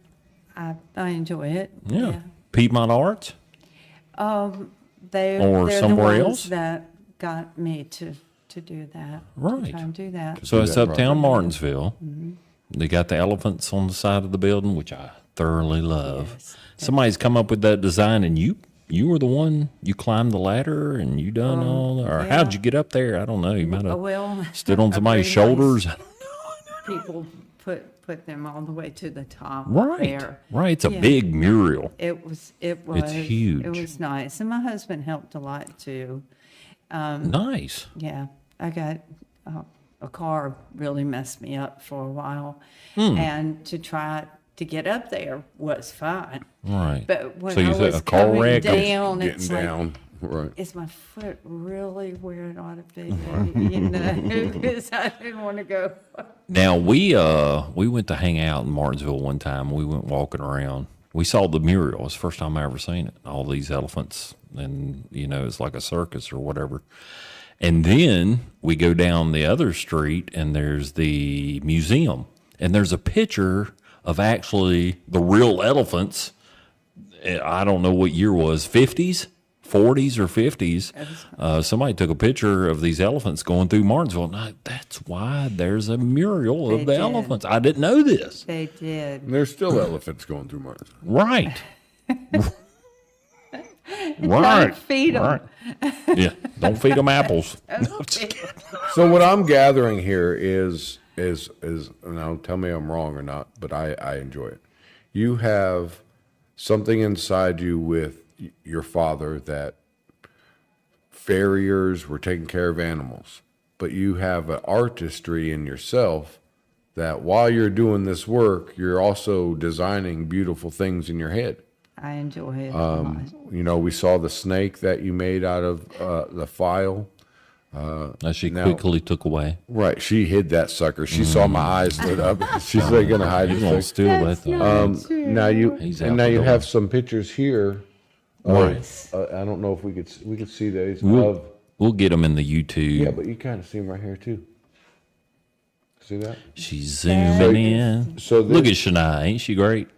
I enjoy it. Yeah. Piedmont Arts? They're Or the somewhere ones else? that got me to do that. Right. To try and do that. So it's that uptown right. Martinsville. They got the elephants on the side of the building, which I thoroughly love. Yes, Somebody's come up with that design, and you were the one. You climbed the ladder, and you done all. Or yeah. how'd you get up there? I don't know. You might have Well, stood on a somebody's very nice shoulders. people put them all the way to the top. Right, There. right. It's a Yeah. big mural. It was. huge. It was nice, and my husband helped a lot too. Nice. Yeah, I got a car really messed me up for a while, Hmm. and to try to get up there was fine. Right. But when So you I said was a car coming wreck? down, Getting it's down, like, right. is my foot really where it ought to be? You know, because I didn't want to go. Now we went to hang out in Martinsville one time. We went walking around. We saw the mural. It's the first time I ever seen it. All these elephants, and it's like a circus or whatever. And then we go down the other street, and there's the museum, and there's a picture of actually the real elephants. I don't know what year it was, 50s, 40s or 50s. Somebody took a picture of these elephants going through Martinsville. Now, that's why there's a mural of They the did. elephants. I didn't know this. They did. And there's still elephants going through Martinsville. Right. Don't feed 'em. Right. Yeah. Don't feed them apples. So what I'm gathering here is now tell me I'm wrong or not, but I enjoy it. You have something inside you with your father that farriers were taking care of animals, but you have an artistry in yourself that while you're doing this work, you're also designing beautiful things in your head. I enjoy it. a lot. We saw the snake that you made out of the file. That she Now- quickly took away. Right, she hid that sucker. She saw my eyes lit up. She's like gonna hide He's it. going to steal that That's thing. not true. Now you He's and out now the you door. have some pictures here. Right. I don't know if we could see those. We'll get them in the YouTube. Yeah, but you kind of see them right here too. See that? She's zooming in. So Look at this, Shania. Ain't she great?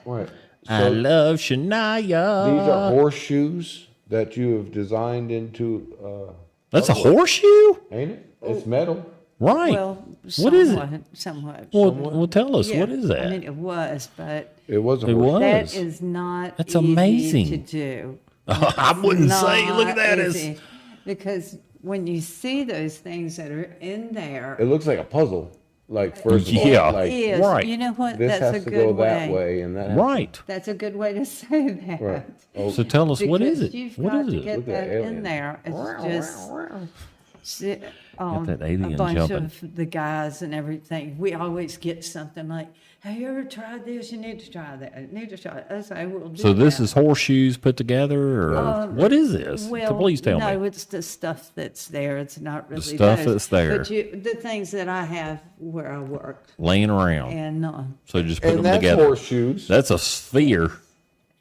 right. I So love Shania. these are horseshoes that you have designed into. That's a horseshoe? Ain't it? It's metal. Right. Well, what is it? somewhat. Well, tell us. Yeah, What is that? I mean, it was, but It was a It horseshoe. was. that is not That's easy amazing. to do. I wouldn't say. Look at Not that. easy. Because when you see those things that are in there, It looks like a puzzle. Like first of all, Yeah. like is, right. you know what? this That's has a to good go way. that way, and that has Right. That's a good way to say that. Right. Oh, So tell us, what is Because it? You've What got is to it? get Look at that that in alien. there. It's just that alien a bunch jumping. of the guys and everything. We always get something like, "Have you ever tried this? You need to try that. You need to try it." I say, "We'll do So this that." is horseshoes put together, or what is this? Well, Please tell no, me. it's the stuff that's there. It's not really stuff those, that's there. But the things that I have where I worked, Laying around. and So just put and them that's together. horseshoes. That's a sphere.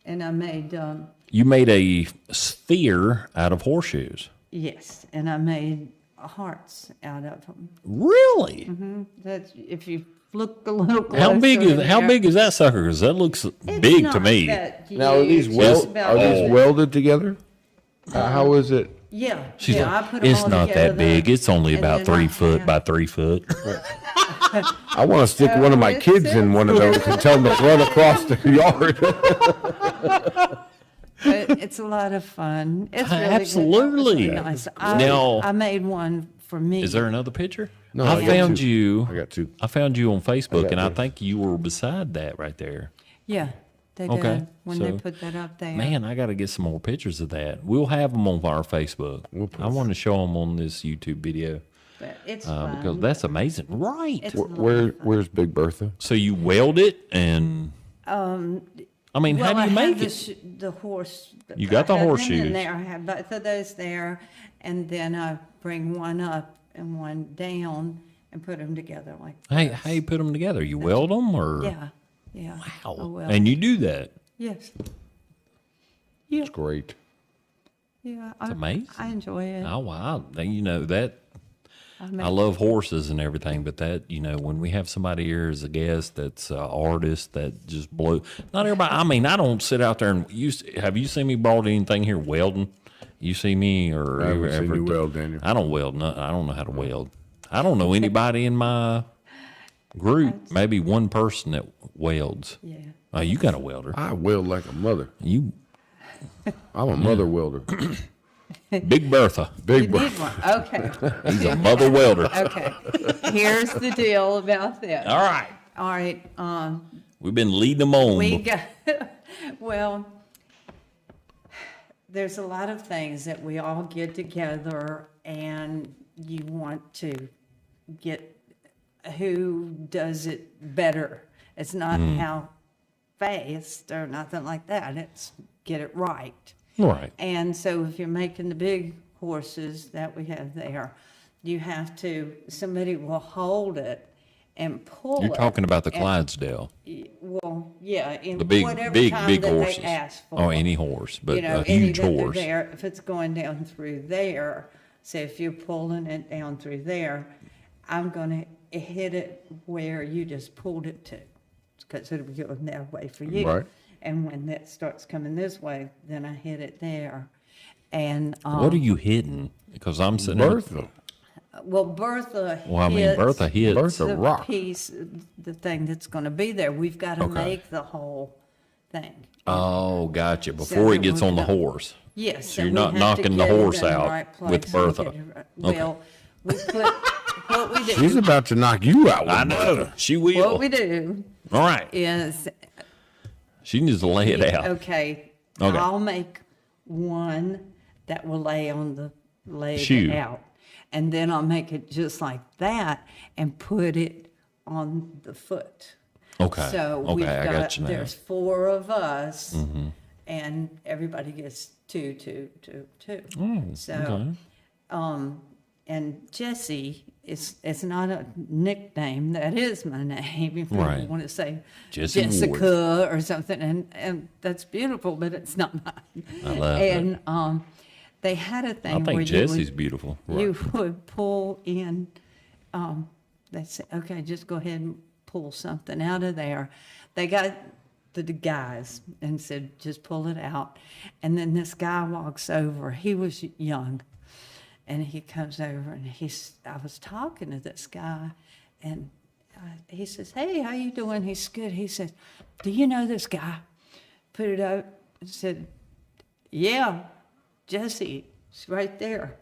I made You made a sphere out of horseshoes. yes, and I made hearts out of them. Really? That's if you look a little closer. How big is in how there, big is that sucker? Because that looks it's big to not me. that Now are these huge. weld It's about are these this- welded together? How is it? Yeah, She's yeah. like, I put 'em it's all not together, that big. It's only and about then I 3 foot have- by 3 foot. I want to stick one of my it's kids in one of those and tell them to run across the yard. But it's a lot of fun. It's really good. Absolutely. It's really nice. Now- I made one for me. Is there another picture? No, I I got found two. you. I got two. I found you on Facebook, got and I this. think you were beside that right there. Yeah, they Okay, did when they so- put that up there. Man, I got to get some more pictures of that. We'll have them on our Facebook. I want to show them on this YouTube video But it's fun. because that's amazing. Right. It's a lot of Where's Big Bertha? So you weld it, and I mean, Well, how do you I make have it? the horse. You got the I have them horseshoes. in there. I have both of those there, and then I bring one up and one down and put them together like. Hey, this. how you put them together? You weld them, or Yeah, yeah. Wow. Oh, well. And you do that? Yes. Yeah, It's great. yeah. It's amazing. I enjoy it. Oh wow! Then you know that I love horses and everything, but that, when we have somebody here as a guest that's an artist that just blow. Not everybody. I mean, I don't sit out there and have you seen me brought anything here welding? You see me or I haven't seen you weld, Daniel. I don't weld. No, I don't know how to weld. I don't know anybody in my group. Maybe one person that welds. Yeah. Oh, you got a welder. I weld like a mother. I'm a mother welder. Big Bertha. Big You bro. need one. Okay. He's a mother welder. Okay. Here's the deal about this. All right. All right. We've been leading them on. We got, well, there's a lot of things that we all get together and you want to get who does it better. It's not how fast or nothing like that. It's get it right. Right. And so if you're making the big horses that we have there, you have to, somebody will hold it and pull You're it. talking about the Clydesdale. Well, yeah, in The big, whatever big, time big that horses. they ask for. Oh, any horse, but a any huge that they're horse. there, if it's going down through there, say if you're pulling it down through there, I'm gonna hit it where you just pulled it to, because it'll be going that way for you. Right. And when that starts coming this way, then I hit it there. And What are you hitting? Because I'm sitting there. Bertha. well, Bertha Well, I mean, Bertha hits. Bertha the rock. piece, the thing that's going to be there. We've got to Okay. make the whole thing. Oh, gotcha. Before So it gets we're on the gonna- horse. Yes. So and you're we not have to knocking the get it horse in the out right with place and Bertha. get it right. Okay. Well, we put what we do. She's about to knock you out with I know. Bertha. She will. What we do All right. is She needs to lay it out. okay. Okay. I'll make one that will lay on the leg Shoe. out, and then I'll make it just like that and put it on the foot. Okay. So Okay, we've I got, got you now. there's 4 of us, and everybody gets two. So, Okay. and Jessie it's not a nickname. That is my name. If Right. you want to say Jessie Jessica or something, and that's beautiful, but it's not mine. I love it. And they had a thing I think where Jessie's you beautiful. would pull in. They said, okay, just go ahead and pull something out of there. They got the guys and said, just pull it out. And then this guy walks over. He was young. And he comes over and I was talking to this guy and he says, hey, how you doing? He's good. He says, do you know this guy? Put it up and said, yeah, Jessie, she's right there.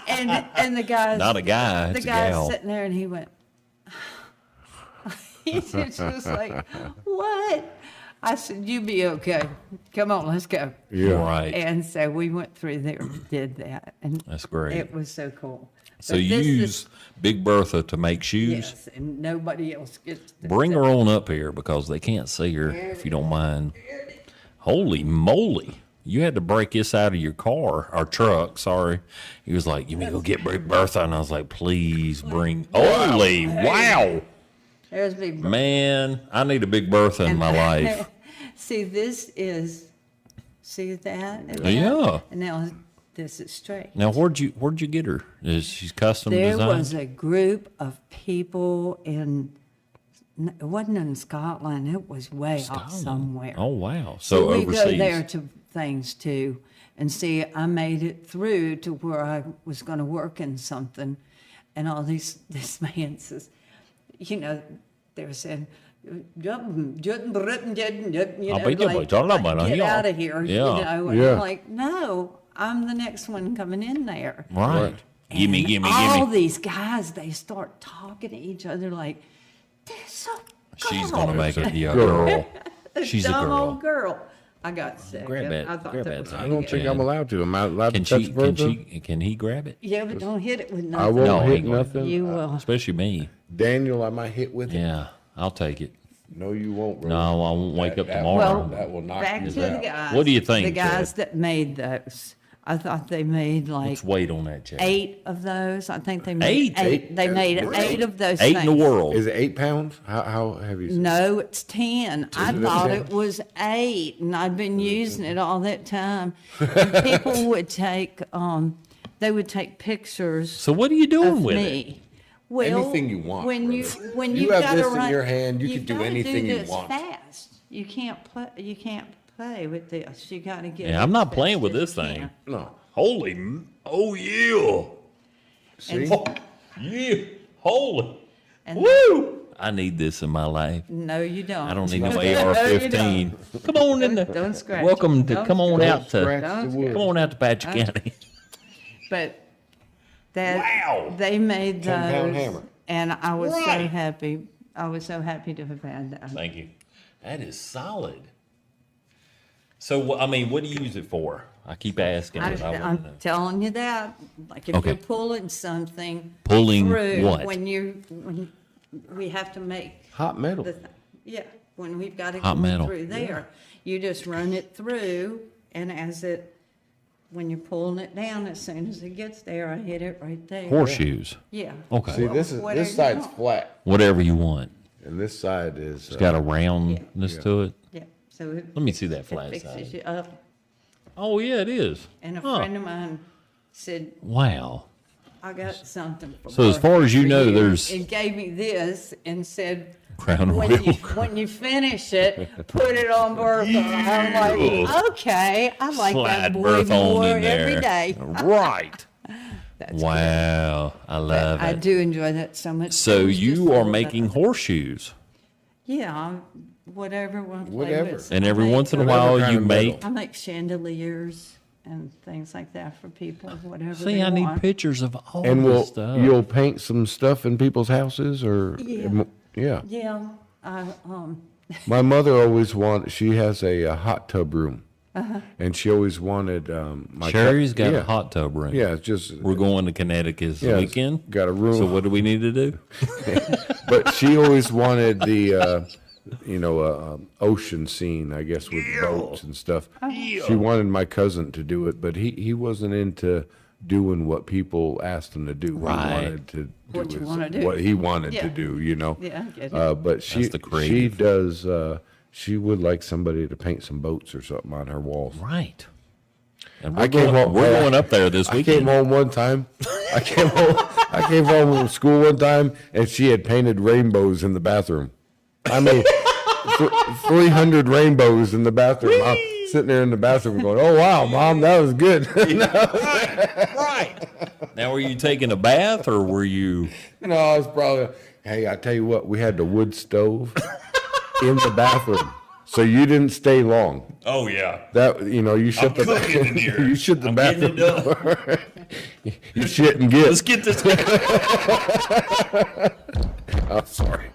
and the guy's Not a guy, the it's a guy's gal. sitting there and he went, he's just like, what? I said, you be okay. Come on, let's go. Yeah. Right. And so we went through there and did that. And That's great. it was so cool. So But you this use Big Bertha to make shoes? Yes, and nobody else gets to Bring her on up here because they can't see her, if you don't mind. Holy moly. You had to break this out of your car, or truck, sorry. He was like, you mean go get Big Bertha? And I was like, please bring. Holy, wow. There's Big Bertha. Man, I need a Big Bertha in my life. See, this is, see that? Yeah. And now this is straight. Now, where'd you get her? Is she custom There designed? was a group of people it wasn't in Scotland, it was way off somewhere. Oh, wow. So we overseas. go there to things too. And see, I made it through to where I was going to work in something. And all this man says, you know, they were saying, get out of here, you Yeah. know. And Yeah. I'm like, no, I'm the next one coming in there. Right. Gimme, And gimme, all gimme. these guys, they start talking to each other like, there's a She's girl. going to make it. Yeah, Girl. girl. She's a Dumb girl. old girl. I got sick. Grab that. I thought Grab that that was thing. I don't think Yeah. I'm allowed to. Am I allowed Can to touch she? Bertha? Can he grab it? Yeah, but don't hit it with I nothing. won't No, he hit ain't gonna. nothing. You will. Especially me. Daniel, I might hit with it. Yeah, I'll take it. No, you won't, bro. No, I won't wake up That- tomorrow. Well, that will knock back you to the out. guys. What do you think, The guys Chad? that made those. I thought they made like Let's wait on that, Chad. 8 of those. I think they made Eight? They made 8 of those Eight things. in the world. Is it 8 pounds? How heavy is it? No, it's 10. I it thought 10? it was 8, and I've been using it all that time. And people would take they would take pictures So what are you doing of with it? me. Well, Anything you want, When you brother. when You you've have gotta this in run, your hand, you you've can do gotta anything you this want. Fast. You can't play with this. You got to get. Yeah, it I'm not as playing fast with as this you thing. can. No. Oh yeah. See? Yeah. Holy. And- Woo! I need this in my life. No, you don't. I don't need no No, you AR-15. Come on in there. Don't scratch Welcome it. to. Don't Come on scratch out to. Scratch Don't the wood. Come on out to Patch County. But that Wow. they made 10-pound those, hammer. and I was so Right. happy. I was so happy to have had that. Thank you. That is solid. So, I mean, what do you use it for? I keep asking. But I want I'm to know. telling you that. Like if Okay. you're pulling something Pulling through, what? when we have to make Hot metal. yeah, when we've got it Hot going metal. through there, you just run it through, and when you're pulling it down, as soon as it gets there, I hit it right there. Horseshoes. Yeah. Okay. See, this Whatever you side's want. flat, Whatever you want. and this side is. It's got a roundness to it. Yeah. So it, Let me see that it flat fixes side. you up. Oh, yeah, it is. And a Huh. friend of mine said, Wow. I got something for So as far as you for know, there's- and gave me this and said, Crown when Royal. when you finish it, put it on vertical. I'm like, okay, I like Slide that boy berth on more in there. every day. Right. That's good. Wow. I love I it. do enjoy that so much. So It was just you a are little bit making of- horseshoes. Yeah, whatever. Whatever. And every once in a Whatever while kind you of make. metal. I make chandeliers and things like that for people, whatever See, they I need want. pictures of all And this stuff. you'll paint some stuff in people's houses, or Yeah. yeah. Yeah, My mother always she has a hot tub room, Uh-huh. and she always wanted my Sherry's got yeah. a hot tub room. Yeah, it's just We're going to Connecticut this yeah, it's weekend. got a room. So what do we need to do? But she always wanted the ocean scene, I guess, with boats and stuff. She wanted my cousin to do it, but he wasn't into doing what people asked him to do. Right. He wanted to do What you wanna do. what he wanted Yeah. to do, you know. Yeah, I get it. But she the creative. does. She would like somebody to paint some boats or something on her walls. Right. And I we're, came going, home- we're going up there this I weekend. came home one time. I came home from school one time, and she had painted rainbows in the bathroom. I mean, 300 rainbows in the bathroom. I'm sitting there in the bathroom going, "Oh wow, Mom, that was good." Right. Now, were you taking a bath or were you? I was probably. Hey, I tell you what, we had the wood stove in the bathroom, so you didn't stay long. Oh, yeah. That you shut the cooking in here. you shut the I'm getting bathroom it done. door. You shit and get. Let's get this. I'm sorry.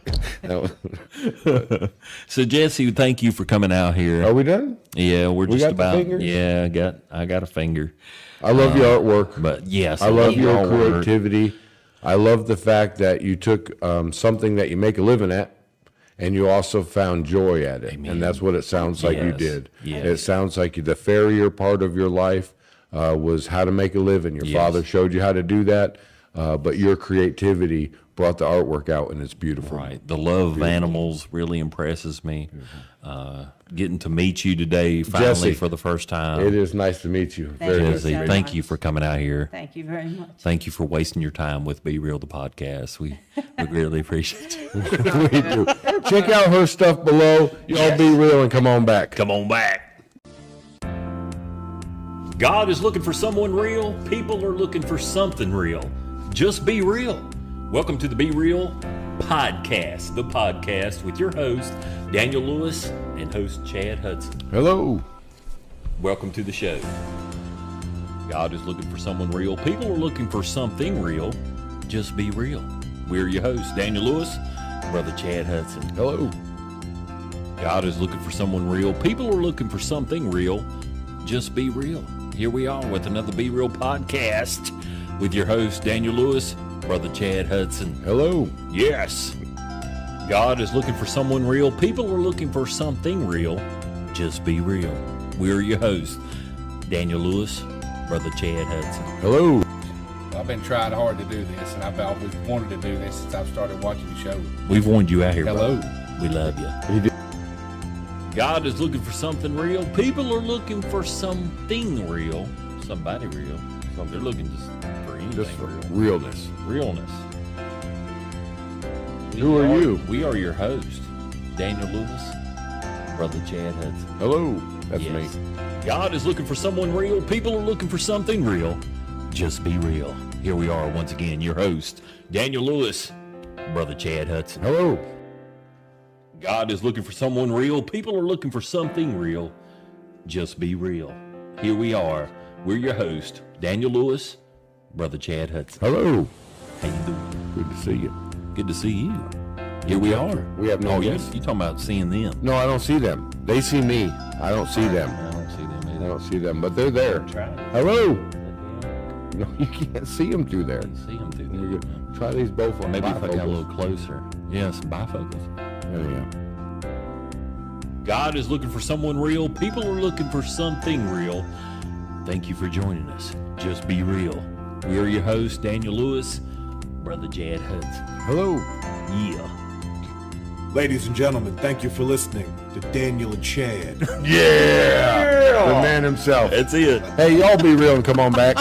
So, Jesse, thank you for coming out here. Are we done? Yeah, we're We just got the about. fingers? Yeah, I got a finger. I love your artwork. But yes, I love your all work. creativity. I love the fact that you took something that you make a living at, and you also found joy at it. Amen. And that's what it sounds like you Yes, did. yes. It sounds like the Farrier part of your life was how to make a living. Your Yes. father showed you how to do that, but your creativity brought the artwork out, and it's beautiful. Right. The love of animals really impresses me. Getting to meet you today finally Jesse, for the first time. It is nice to meet you. Thank Very you. nice to Jesse, meet you. thank you for coming out here. Thank you very much. Thank you for wasting your time with Be Real, the podcast. We really appreciate it. We do. Check out her stuff below. Y'all be real and come on back. Come on back. God is looking for someone real. People are looking for something real. Just be real. Welcome to the Be Real podcast, the podcast with your host, Daniel Lewis, and host Chad Hudson. Hello. Welcome to the show. God is looking for someone real. People are looking for something real. Just be real. We're your hosts, Daniel Lewis, Brother Chad Hudson. Hello. God is looking for someone real. People are looking for something real. Just be real. Here we are with another Be Real podcast with your host, Daniel Lewis, Brother Chad Hudson. Hello. Yes. God is looking for someone real. People are looking for something real. Just be real. We're your hosts, Daniel Lewis, Brother Chad Hudson. Hello. I've been trying hard to do this, and I've always wanted to do this since I've started watching the show. We've warned you out here, Hello. brother. We love you. He did. God is looking for something real. People are looking for something real. Somebody real. something. They're looking for anything. Just for realness. Realness. Who are you? We are your host, Daniel Lewis, Brother Chad Hudson. Hello. That's Yes. me. God is looking for someone real. People are looking for something real. Just be real. Here we are once again, your host, Daniel Lewis, Brother Chad Hudson. Hello. God is looking for someone real. People are looking for something real. Just be real. Here we are. We're your host, Daniel Lewis, Brother Chad Hudson. Hello. How you doing? Good to see you. Good to see you. Here we are. We have no you guests. talking about seeing them? No, I don't see them. They see me. I don't see them. I don't see them I either. don't see them, but they're there. Try to Hello. No, you can't see them through there. see them through We there. could try these both on Maybe if I got a bifocals. little closer. Yes, bifocals. There you go. God is looking for someone real. People are looking for something real. Thank you for joining us. Just be real. We are your hosts, Daniel Lewis, Brother Chad Hudson. Hello. Yeah. Ladies and gentlemen, thank you for listening to Daniel and Chad. Yeah. The man himself. That's it. Hey, y'all be real and come on back.